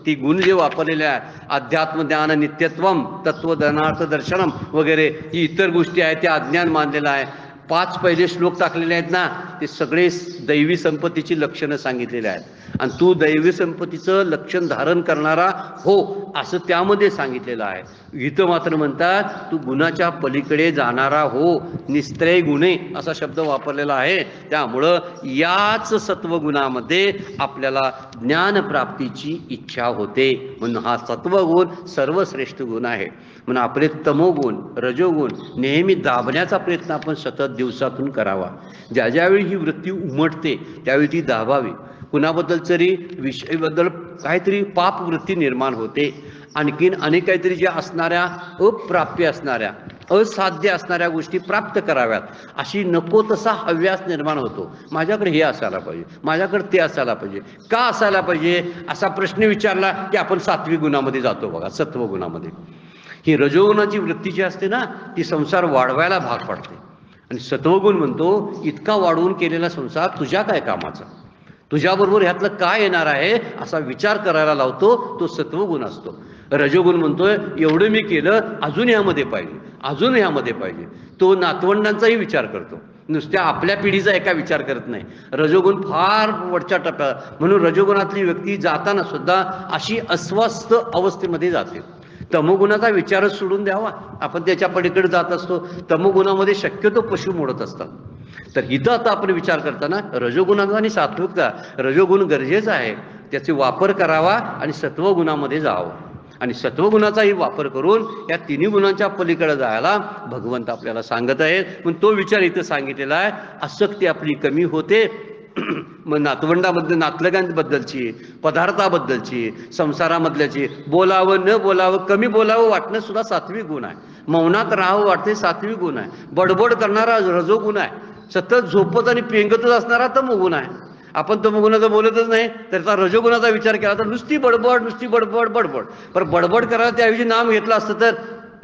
ती गुण जे वापरलेले आहे. अध्यात्म, ज्ञान, नित्यत्वम, तत्वज्ञानार्थ दर्शनम वगैरे ही इतर गोष्टी आहेत त्या अज्ञान मानलेलं आहे. 5 पहिले श्लोक टाकलेले आहेत ना, ते सगळे दैवी संपत्तीची लक्षणं सांगितलेली आहेत. आणि तू दैवी संपत्तीचं लक्षण धारण करणारा हो असं त्यामध्ये सांगितलेलं आहे. इथं मात्र म्हणतात तू गुणाच्या पलीकडे जाणारा हो, निस्त्रय गुणे असा शब्द वापरलेला आहे. त्यामुळं याच सत्वगुणामध्ये आपल्याला ज्ञानप्राप्तीची इच्छा होते. म्हणून हा सत्वगुण सर्वश्रेष्ठ गुण आहे. म्हणून आपले तमोगुण, रजोगुण नेहमी दाबण्याचा प्रयत्न आपण सतत दिवसातून करावा. ज्या ज्यावेळी ही वृत्ती उमटते त्यावेळी ती दाबावी. कुणाबद्दल तरी विषयाबद्दल काहीतरी पाप वृत्ती निर्माण होते. आणखीन अनेक काहीतरी ज्या असणाऱ्या अप्राप्य असणाऱ्या, असाध्य असणाऱ्या गोष्टी प्राप्त कराव्यात अशी नको तसा हव्यास निर्माण होतो. माझ्याकडे हे असायला पाहिजे, माझ्याकडे ते असायला पाहिजे, का असायला पाहिजे असा प्रश्न विचारला की आपण सात्विक गुणामध्ये जातो बघा, सत्वगुणामध्ये. ही रजोगुणाची वृत्ती जी असते ना ती संसार वाढवायला भाग पडते. आणि सत्वगुण म्हणतो इतका वाढवून केलेला संसार तुझ्या काय कामाचा, तुझ्याबरोबर ह्यातलं काय येणार आहे असा विचार करायला लावतो, तो सत्वगुण असतो. रजोगुण म्हणतोय एवढं मी केलं, अजून ह्यामध्ये पाहिजे, अजून ह्यामध्ये पाहिजे. तो नातवंडांचाही विचार करतो, नुसत्या आपल्या पिढीचा एका विचार करत नाही. रजोगुण फार वरच्या टप्प्यात, म्हणून रजोगुणातली व्यक्ती जाताना सुद्धा अशी अस्वस्थ अवस्थेमध्ये जाते. तमोगुणाचा विचारच सोडून द्यावा, आपण त्याच्या पलीकडे जात असतो. तमोगुणामध्ये शक्यतो पशु मोडत असतात. तर इथं आता आपण विचार करताना रजोगुणाचा आणि सात्विकता, रजोगुण गरजेचा आहे, त्याचा वापर करावा आणि सत्वगुणामध्ये जावं. आणि सत्वगुणाचाही वापर करून या तिन्ही गुणांच्या पलीकडे जायला भगवंत आपल्याला सांगत आहेत. पण तो विचार इथं सांगितलेला आहे. आसक्ती आपली कमी होते. मग नातवंडाबद्दल, नातलगांबद्दलची, पदार्थाबद्दलची, संसारामधल्याची, बोलावं न बोलावं, कमी बोलावं वाटणं सुद्धा सात्विक गुण आहे. मौनात राहावं वाटते सात्विक गुण आहे. बडबड करणारा रजोगुण आहे. सतत झोपत आणि पेंगतच असणारा तमोगुण आहे. आपण तमोगुणाचं बोलतच नाही, त्याचा रजोगुणाचा विचार केला तर नुसती बडबड, नुसती बडबड बडबड. पण बडबड करायला त्याऐवजी नाम घेतलं असतं तर,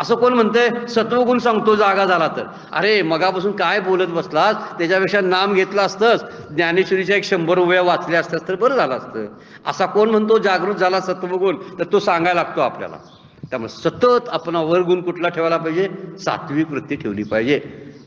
असं कोण म्हणतंय सत्वगुण सांगतो जागा झाला तर, अरे मगापासून काय बोलत बसलास, त्याच्यापेक्षा नाम घेतलं असतंच, ज्ञानेश्वरीच्या 100 वेळा वाचल्या असत्यास तर बरं झालं असतं. असा कोण म्हणतो जागृत झाला सत्वगुण, तर तो सांगायला लागतो आपल्याला. त्यामुळे सतत आपण अवरगुण कुठला ठेवायला पाहिजे, सात्विक वृत्ती ठेवली पाहिजे.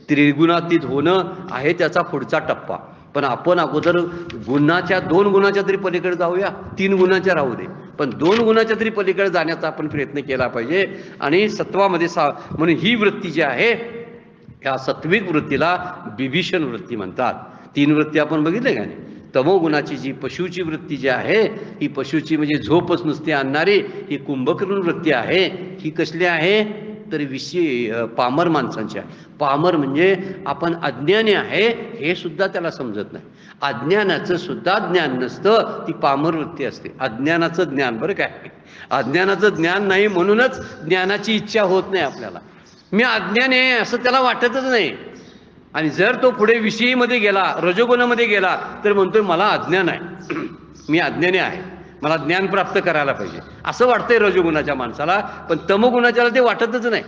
त्रिगुणातीत होणं आहे त्याचा पुढचा टप्पा. पण आपण अगोदर गुणाच्या, 2 गुणाच्या तरी पलीकडे जाऊया, 3 गुणाच्या राहू दे, पण 2 गुणाच्या तरी पलीकडे जाण्याचा आपण प्रयत्न केला पाहिजे. आणि सत्वामध्ये म्हणून ही वृत्ती जी आहे, या सात्विक वृत्तीला बिभीषण वृत्ती म्हणतात. 3 वृत्ती आपण बघितले का नाही. तमोगुणाची जी पशुची वृत्ती जी आहे, ही पशुची म्हणजे झोपच नुसती आणणारी ही कुंभकर्ण वृत्ती आहे. ही कसली आहे तर विषय पामर माणसांची आहे. पामर म्हणजे आपण अज्ञानी आहे हे सुद्धा त्याला समजत नाही. अज्ञानाचं सुद्धा ज्ञान नसतं, ती पामर वृत्ती असते. अज्ञानाचं ज्ञान, बरं काय, अज्ञानाचं ज्ञान नाही म्हणूनच ज्ञानाची इच्छा होत नाही आपल्याला. मी अज्ञानी आहे असं त्याला वाटतच नाही. आणि जर तो पुढे विषयीमध्ये गेला, रजोगुणामध्ये गेला, तर म्हणतोय मला अज्ञान आहे, मी अज्ञानी आहे, मला ज्ञान प्राप्त करायला पाहिजे असं वाटतंय रजोगुणाच्या माणसाला. पण तमोगुणाच्याला ते वाटतच नाही.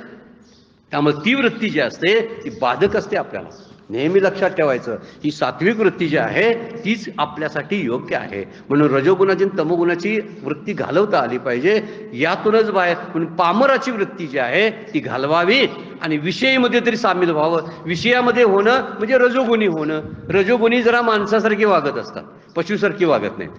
त्यामुळे ती वृत्ती जी असते ती बाधक असते आपल्याला. नेहमी लक्षात ठेवायचं, ही सात्विक वृत्ती जी आहे तीच आपल्यासाठी योग्य आहे. म्हणून रजोगुणाची आणि तमोगुणाची वृत्ती घालवता आली पाहिजे. यातूनच बाहेर म्हणून पामराची वृत्ती जी आहे ती घालवावी आणि विषयीमध्ये तरी सामील व्हावं. विषयामध्ये होणं म्हणजे रजोगुणी होणं. रजोगुणी जरा माणसासारखी वागत असतात, पशुसारखी वागत नाहीत.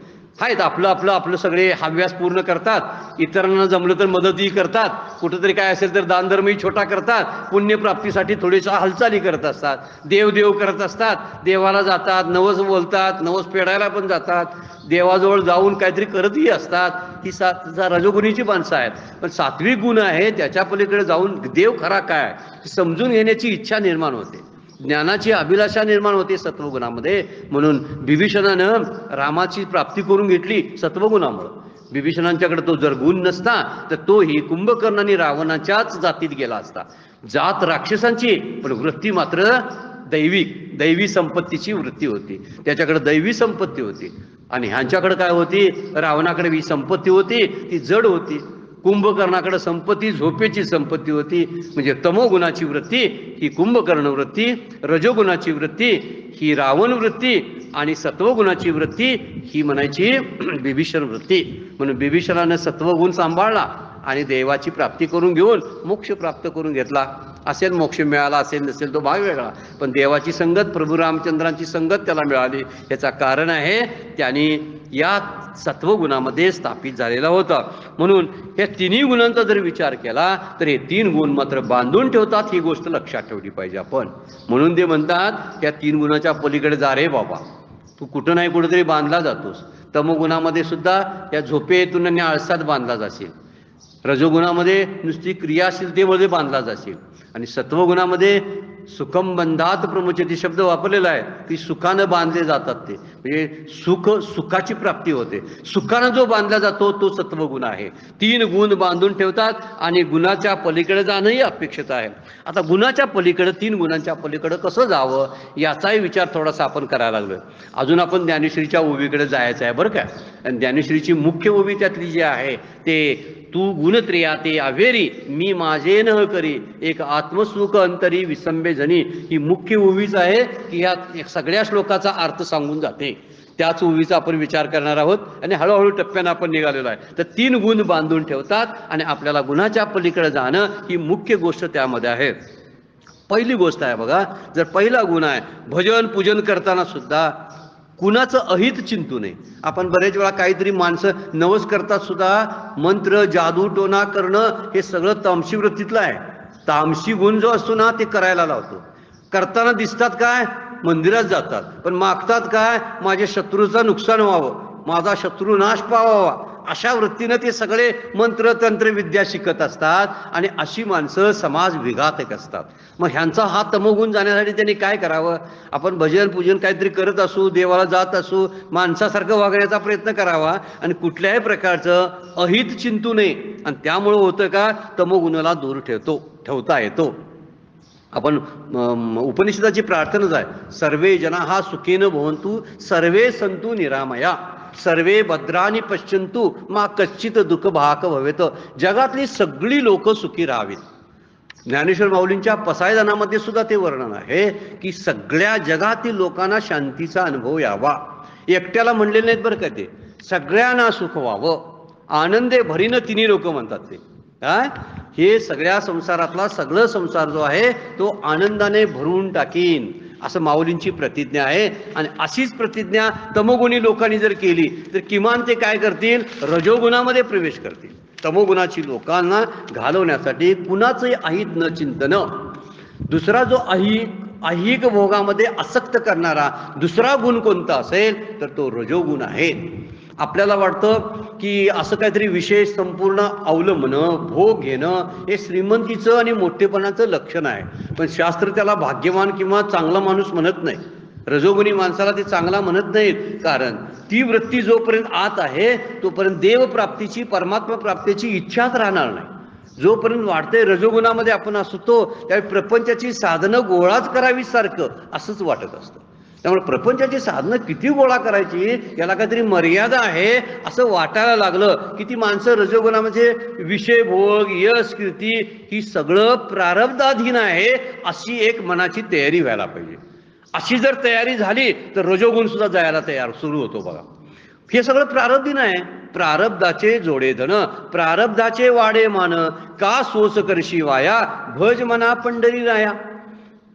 आहेत आपलं आपलं आपलं सगळे हव्यास पूर्ण करतात, इतरांना जमलं तर मदतही करतात, कुठंतरी काय असेल तर दानधर्मही छोटा करतात, पुण्यप्राप्तीसाठी थोडीशा हालचाली करत असतात, देवदेव करत असतात, देवाला जातात, नवस बोलतात, नवस फेडायला पण जातात, देवाजवळ जाऊन काहीतरी करतही असतात. ही रजोगुणीची माणसं आहेत. पण सात्विक गुण आहे त्याच्या पलीकडे जाऊन देव खरा काय समजून घेण्याची इच्छा निर्माण होते, ज्ञानाची अभिलाषा निर्माण होते सत्वगुणामध्ये. म्हणून बिभीषणानं रामाची प्राप्ती करून घेतली सत्वगुणामुळं. बिभीषणांच्याकडे तो जर गुण नसता तर तोही कुंभकर्ण आणि रावणाच्याच जातीत गेला असता. जात राक्षसांची पण वृत्ती मात्र दैवी संपत्तीची वृत्ती होती. त्याच्याकडे दैवी संपत्ती होती. आणि ह्यांच्याकडे काय होती, रावणाकडे संपत्ती होती, ती जड होती. कुंभकर्णाकडे संपत्ती, झोपेची संपत्ती होती. म्हणजे तमोगुणाची वृत्ती ही कुंभकर्ण वृत्ती, रजोगुणाची वृत्ती ही रावण वृत्ती आणि सत्वगुणाची वृत्ती ही म्हणायची बिभीषण वृत्ती. म्हणून बिभीषणाने सत्वगुण सांभाळला आणि देवाची प्राप्ती करून घेऊन मोक्ष प्राप्त करून घेतला. असेल मोक्ष मिळाला, असेल नसेल तो भाग वेगळा, पण देवाची संगत, प्रभू रामचंद्रांची संगत त्याला मिळाली. याचा कारण आहे त्यांनी या सत्वगुणामध्ये स्थापित झालेला होता. म्हणून या तिन्ही गुणांचा जर विचार केला तर हे 3 गुण मात्र बांधून ठेवतात. ही गोष्ट लक्षात ठेवली पाहिजे आपण. म्हणून ते म्हणतात या 3 गुणाच्या पलीकडे जा रे बाबा, तू कुठं नाही कुठेतरी बांधला जातोस. तमोगुणामध्ये सुद्धा या झोपेतून आणि आळसात बांधला जाशील, रजोगुणामध्ये नुसती क्रियाशीलतेमध्ये बांधला जाशील, आणि सत्वगुणामध्ये सुखम बंधात प्रमुचती शब्द वापरलेला आहे की सुखानं बांधले जातात. ते म्हणजे सुखाची प्राप्ती होते. सुखानं जो बांधला जातो तो सत्वगुण आहे. 3 गुण बांधून ठेवतात आणि गुणाच्या पलीकडे जाणंही अपेक्षित आहे. आता गुणाच्या पलीकडे, 3 गुणांच्या पलीकडे कसं जावं याचाही विचार थोडासा आपण करायला लागलो. अजून आपण ज्ञानेश्वरीच्या ओवीकडे जायचं आहे बरं का. आणि ज्ञानेश्वरीची मुख्य ओवी त्यातली जी आहे ते तू गुणत्रियाते अवेरी मी माझे न करी एक आत्मसुख अंतरी विसंबे जनी, ही मुख्य ओवीच आहे की या सगळ्या श्लोकाचा अर्थ सांगून जाते. त्याच ओवीचा आपण विचार करणार आहोत आणि हळूहळू टप्प्यानं आपण निघालेलो आहे. तर 3 गुण बांधून ठेवतात आणि आपल्याला गुणाच्या पलीकडे जाणं ही मुख्य गोष्ट त्यामध्ये आहे. पहिली गोष्ट आहे बघा, जर पहिला गुण आहे भजन पूजन करताना सुद्धा कुणाचं अहित चिंतू नये. आपण बरेच वेळा काहीतरी माणसं नवस करतात सुद्धा, मंत्र जादू टोना करणं हे सगळं तामसी वृत्तीतलं आहे. तामसी गुण जो असतो ना ते करायला लावतो. करताना दिसतात काय, मंदिरात जातात, पण मागतात काय, माझ्या शत्रूचं नुकसान व्हावं, माझा शत्रू नाश पावावा, अशा वृत्तीनं ते सगळे मंत्र तंत्र विद्या शिकत असतात. आणि अशी माणसं समाज विघातक असतात. मग ह्यांचा हा तमोगुण जाण्यासाठी त्यांनी काय करावं, आपण भजन पूजन काहीतरी करत असू, देवाला जात असू, माणसासारखं वागण्याचा प्रयत्न करावा आणि कुठल्याही प्रकारचं अहित चिंतू नये. आणि त्यामुळं होतं का, तमोगुणाला दूर ठेवता येतो. आपण उपनिषदाची प्रार्थनाच आहे, सर्वे जना हा सुखेन भवंतु सर्वे संतु निरामया सर्वे भद्राणी पश्यंतु मा कच्चित दुःख भाक भवेत. जगातली सगळी लोक सुखी राहावीत. ज्ञानेश्वर माऊलींच्या पसायदानामध्ये सुद्धा ते वर्णन आहे की सगळ्या जगातील लोकांना शांतीचा अनुभव यावा. एकट्याला म्हणलेले नाहीत बरं का, ते सगळ्यांना सुख व्हावं. आनंदे भरीनं तिन्ही लोक म्हणतात ते काय, हे सगळ्या संसारातला सगळं संसार जो आहे तो आनंदाने भरून टाकीन, असं माऊलींची प्रतिज्ञा आहे. आणि अशीच प्रतिज्ञा तमोगुणी लोकांनी जर केली तर किमान ते काय करतील, रजोगुणामध्ये प्रवेश करतील. तमोगुणाची लोकांना घालवण्यासाठी कुणाचंही अहित न चिंतन. दुसरा जो ऐहिक भोगामध्ये आसक्त करणारा दुसरा गुण कोणता असेल तर तो रजोगुण आहे. आपल्याला वाटतं की असं काहीतरी विशेष संपूर्ण अवलंबनं भोग घेणं हे श्रीमंतीचं आणि मोठेपणाचं लक्षण आहे. पण शास्त्र त्याला भाग्यवान किंवा चांगला माणूस म्हणत नाही. रजोगुणी माणसाला ते चांगला म्हणत नाहीत, कारण ती वृत्ती जोपर्यंत आत आहे तोपर्यंत देवप्राप्तीची परमात्मा प्राप्तीची इच्छाच राहणार नाही. जोपर्यंत वाटतंय रजोगुणामध्ये आपण असतो त्यावेळी प्रपंचाची साधनं गोळाच करावी सारखं असंच वाटत असतं. त्यामुळे प्रपंचाची साधनं किती गोळा करायची याला काहीतरी मर्यादा आहे असं वाटायला लागलं की ती माणसं रजोगुणामध्ये विषय भोग यश कीर्ती ही सगळं प्रारब्धाधीन आहे अशी एक मनाची तयारी व्हायला पाहिजे. अशी जर तयारी झाली तर रजोगुण सुद्धा जायला सुरू होतो. बघा, हे सगळं प्रारब्धीन आहे. प्रारब्धाचे जोडे धन प्रारब्धाचे वाडे मान का सोस करशी वाया भज मना पंढरी राया.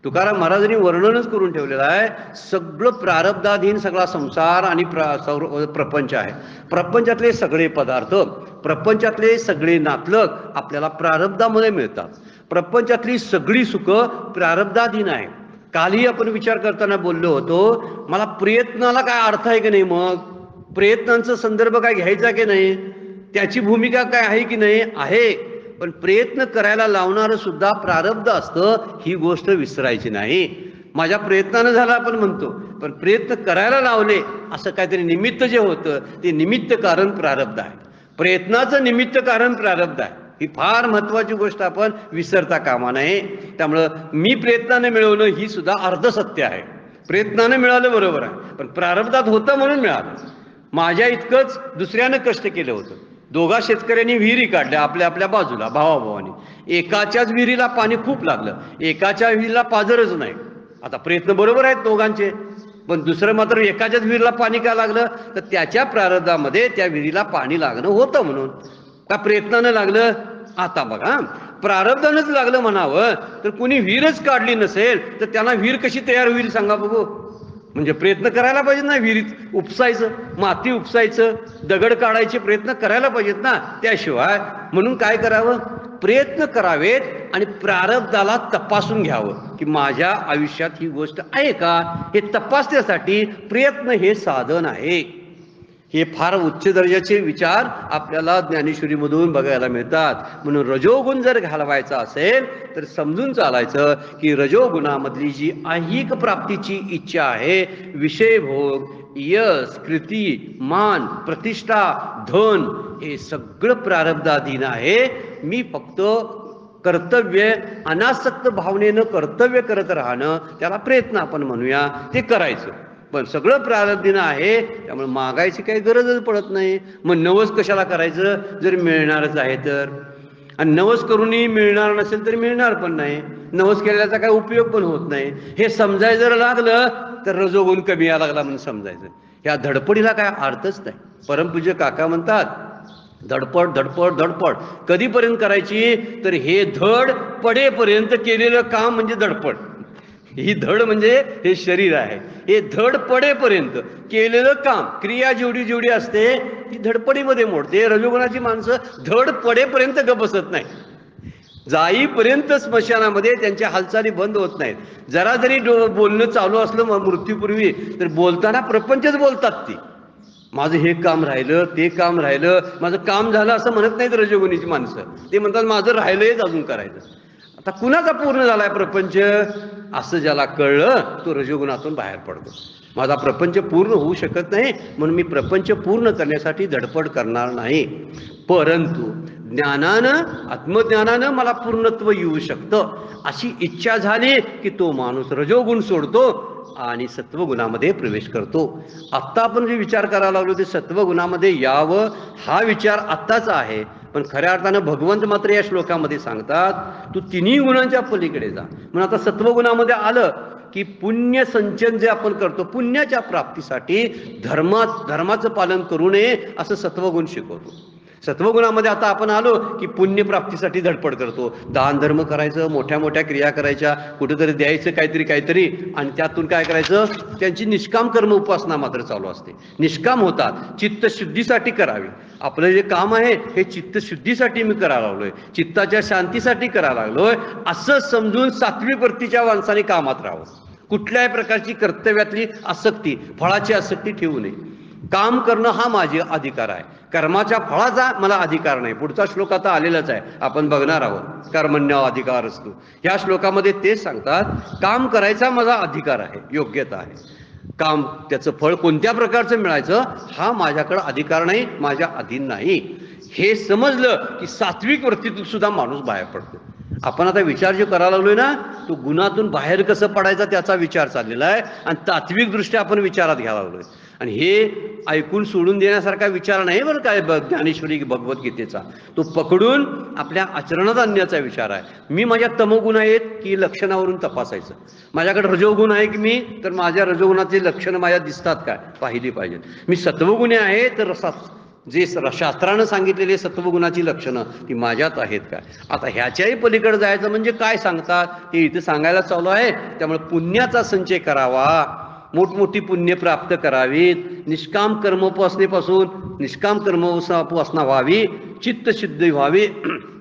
तुकाराम महाराजांनी वर्णनच करून ठेवलेलं आहे. सगळं प्रारब्धाधीन सगळा संसार आणि प्रपंच आहे. प्रपंचातले सगळे पदार्थ, प्रपंचातले सगळे नातलग आपल्याला प्रारब्धामध्ये मिळतात. प्रपंचातली सगळी सुख प्रारब्धाधीन आहे. कालही आपण विचार करताना बोललो होतो, मला प्रयत्नाला काय अर्थ आहे की नाही, मग प्रयत्नांचा संदर्भ काय घ्यायचा की नाही, त्याची भूमिका काय आहे की नाही, आहे. पण प्रयत्न करायला लावणारं सुद्धा प्रारब्ध असतं, ही गोष्ट विसरायची नाही. माझ्या प्रयत्नानं झाला आपण म्हणतो, पण प्रयत्न करायला लावले असं काहीतरी निमित्त जे होतं ते निमित्त कारण प्रारब्ध आहे. प्रयत्नाचं निमित्त कारण प्रारब्ध आहे. ही फार महत्वाची गोष्ट आपण विसरता कामा नये. त्यामुळं मी प्रयत्नाने मिळवणं ही सुद्धा अर्धसत्य आहे. प्रयत्नाने मिळालं बरोबर आहे, पण प्रारब्धात होतं म्हणून मिळालं. माझ्या इतकंच दुसऱ्यानं कष्ट केलं होतं. दोघा शेतकऱ्यांनी विहिरी काढल्या आपल्या आपल्या बाजूला भावाभावानी. एकाच्याच विहिरीला पाणी खूप लागलं, एकाच्या विहिरीला पाझरच नाही. आता प्रयत्न बरोबर आहेत दोघांचे, पण दुसरं मात्र एकाच्याच विहिरीला पाणी का लागलं तर त्याच्या प्रारब्धामध्ये त्या विहिरीला पाणी लागणं होतं म्हणून. का प्रयत्नानं लागलं? आता बघा, प्रारब्धानंच लागलं म्हणावं तर कुणी विहीरच काढली नसेल तर त्यांना विहीर कशी तयार होईल सांगा बघू. म्हणजे प्रयत्न करायला पाहिजेत ना, विहिरीत उपसायचं, माती उपसायचं, दगड काढायचे प्रयत्न करायला पाहिजेत ना. त्याशिवाय म्हणून काय करावं, प्रयत्न करावेत आणि प्रारब्धाला तपासून घ्यावं की माझ्या आयुष्यात ही गोष्ट आहे का, हे तपासण्यासाठी प्रयत्न हे साधन आहे. हे फार उच्च दर्जाचे विचार आपल्याला ज्ञानेश्वरीमधून बघायला मिळतात. म्हणून रजोगुण जर घालवायचा असेल तर समजून चालायचं की रजोगुणामधली जी ऐहिक प्राप्तीची इच्छा आहे, विषय भोग यश कीर्ती मान प्रतिष्ठा धन हे सगळं प्रारब्धाधीन आहे. मी फक्त कर्तव्य अनासक्त भावनेनं कर्तव्य करत राहणं, त्याला प्रयत्न आपण म्हणूया, ते करायचं. पण सगळं प्रारब्धीनं आहे, त्यामुळे मागायची काही गरजच पडत नाही. मग नवस कशाला करायचं जर मिळणारच आहे तर? आणि नवस करूनही मिळणार नसेल तरी मिळणार पण नाही, नवस केल्याचा काही उपयोग पण होत नाही. हे समजायला जर लागलं तर रजोगुण कमी यायला लागला म्हणून समजायचं. ह्या धडपडीला काय अर्थच नाही. परमपूज्य काका म्हणतात, धडपड धडपड धडपड कधीपर्यंत करायची तर हे धड पडेपर्यंत केलेलं काम म्हणजे धडपड. ही धड म्हणजे हे शरीर आहे, हे धड पडेपर्यंत केलेलं काम, क्रिया जेवढी जेवढी असते ती धडपडीमध्ये मोडते. रजोगुणाची माणसं धड पडेपर्यंत ग बसत नाही, जाईपर्यंत स्मशानामध्ये त्यांच्या हालचाली बंद होत नाहीत. जरा जरी बोलणं चालू असलं मृत्यूपूर्वी तर बोलताना प्रपंचच बोलतात. ती माझं हे काम राहिलं, ते काम राहिलं, माझं काम झालं असं म्हणत नाहीत रजोगुणीची माणसं. ते म्हणतात माझं राहिलंयच अजून करायचं. आता कुणाचा पूर्ण झालाय प्रपंच असं ज्याला कळलं तो रजोगुणातून बाहेर पडतो. माझा प्रपंच पूर्ण होऊ शकत नाही म्हणून मी प्रपंच पूर्ण करण्यासाठी धडपड करणार नाही. परंतु ज्ञानानं, आत्मज्ञानानं मला पूर्णत्व येऊ शकतं अशी इच्छा झाली की तो माणूस रजोगुण सोडतो आणि सत्वगुणामध्ये प्रवेश करतो. आत्ता आपण जे विचार करायला लागलो ते सत्वगुणामध्ये यावं हा विचार आत्ताचा आहे. पण खऱ्या अर्थानं भगवंत मात्र या श्लोकामध्ये सांगतात तू तिन्ही गुणांच्या पलीकडे जा. म्हणून आता सत्वगुणामध्ये आलं की पुण्य संचन जे आपण करतो पुण्याच्या प्राप्तीसाठी धर्माचं पालन करू नये असं सत्वगुण शिकवतो. सत्वगुणामध्ये आता आपण आलो की पुण्यप्राप्तीसाठी धडपड करतो, दान धर्म करायचं, मोठ्या मोठ्या क्रिया करायच्या, कुठेतरी द्यायचं काहीतरी आणि त्यातून काय करायचं, त्यांची निष्काम कर्म उपासना मात्र चालू असते. निष्काम होतात, चित्तशुद्धीसाठी करावी. आपलं जे काम आहे हे चित्तशुद्धीसाठी मी करायला लागलोय, चित्ताच्या शांतीसाठी करायला लागलोय असं समजून सात्विक वृत्तीच्या माणसाने कामात राहावं. कुठल्याही प्रकारची कर्तव्यातली आसक्ती, फळाची आसक्ती ठेवू नये. काम करणं हा माझा अधिकार आहे, कर्माच्या फळाचा मला अधिकार नाही. पुढचा श्लोक आता आलेलाच आहे, आपण बघणार आहोत. कर्मण्य अधिकार असतो ह्या श्लोकामध्ये तेच सांगतात, काम करायचा माझा अधिकार आहे, योग्यता आहे. काम त्याचं फळ कोणत्या प्रकारचं मिळायचं हा माझ्याकडे अधिकार नाही, माझ्या अधीन नाही. हे समजलं की सात्विक वृत्तीतून सुद्धा माणूस बाहेर पडतो. आपण आता विचार जे करायला लागलोय ना तो गुणातून बाहेर कसं पडायचा त्याचा विचार चाललेला आहे आणि तात्विक दृष्ट्या आपण विचारात घ्यायला लागलोय. आणि हे ऐकून सोडून देण्यासारखा विचार नाही बरं काय ज्ञानेश्वरी भगवद्गीतेचा. तो पकडून आपल्या आचरणात आणण्याचा विचार आहे. मी माझ्या तमोगुण आहेत की लक्षणावरून तपासायचं, माझ्याकडे रजोगुण आहे की मी तर माझ्या रजोगुणाचे लक्षणं माझ्या दिसतात काय पाहिली पाहिजेत. मी सत्वगुणी आहे तर जे शास्त्रानं सांगितलेले सत्वगुणाची लक्षणं ती माझ्यात आहेत काय. आता ह्याच्याही पलीकडे जायचं म्हणजे काय सांगतात ते इथे सांगायला चालू आहे. त्यामुळे पुण्याचा संचय करावा, मोठमोठी पुण्य प्राप्त करावीत, निष्काम कर्मोपासनेपासून निष्काम कर्मोपासना व्हावी, चित्तशुद्धी व्हावी.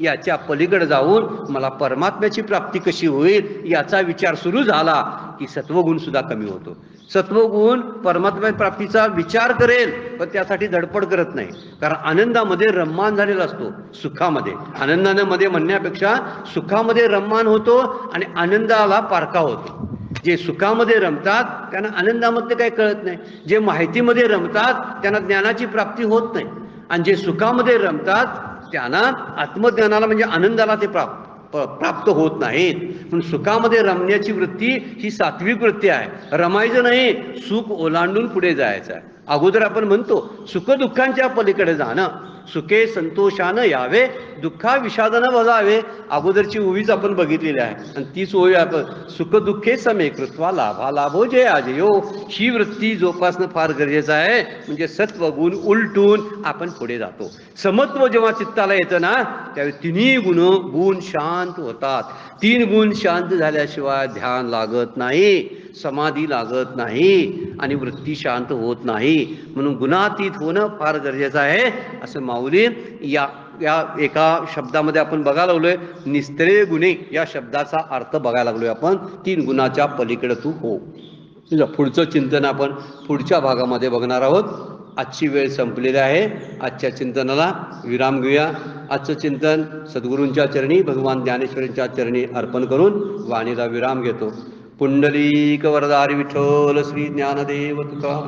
याच्या पलीकडे जाऊन मला परमात्म्याची प्राप्ती कशी होईल याचा विचार सुरू झाला की सत्वगुण सुद्धा कमी होतो. सत्वगुण परमात्म्या प्राप्तीचा विचार करेल पण त्यासाठी धडपड करत नाही, कारण आनंदामध्ये रममान झालेला असतो. सुखामध्ये आनंदाने मध्ये म्हणण्यापेक्षा सुखामध्ये रममान होतो आणि आनंदाला पारखा होतो. जे सुखामध्ये रमतात त्यांना आनंदामध्ये काही कळत नाही, जे माहितीमध्ये रमतात त्यांना ज्ञानाची प्राप्ती होत नाही, आणि जे सुखामध्ये रमतात त्यांना आत्मज्ञानाला म्हणजे आनंदाला ते प्राप्त होत नाहीत. म्हणून सुखामध्ये रमण्याची वृत्ती ही सात्विक वृत्ती आहे. रमायचं नाही, सुख ओलांडून पुढे जायचं आहे. अगोदर आपण म्हणतो सुखदुःखांच्या पलीकडे जाणं, सुखे संतोषानं यावे, दुःखा विषादानं बजावे. अगोदरची ओवीच आपण बघितलेली आहे आणि तीच ओवी आपण सुखदुःखे समे कृत्वा लाभा लाभो जय अजयो. ही वृत्ती जोपासणं फार गरजेचं आहे, म्हणजे सत्वगुण उलटून आपण पुढे जातो. समत्व जेव्हा चित्ताला येतं ना त्यावेळी तिन्ही गुण शांत होतात. 3 गुण शांत झाल्याशिवाय ध्यान लागत नाही, समाधी लागत नाही आणि वृत्ती शांत होत नाही. म्हणून गुणातीत होणं फार गरजेचं आहे असं माऊली या एका शब्दामध्ये आपण बघायला लागलोय. निस्त्रेय गुणे या शब्दाचा अर्थ बघायला लागलोय आपण. 3 गुणाच्या पलीकडे तू हो. पुढचं चिंतन आपण पुढच्या भागामध्ये बघणार आहोत. आजची वेळ संपलेली आहे. आजच्या चिंतनाला विराम घेऊया. आजचं चिंतन सद्गुरूंच्या चरणी भगवान ज्ञानेश्वरींच्या चरणी अर्पण करून वाणीला विराम घेतो. पुंडलीक वरदारी विठ्ठल श्री ज्ञानदेव तुका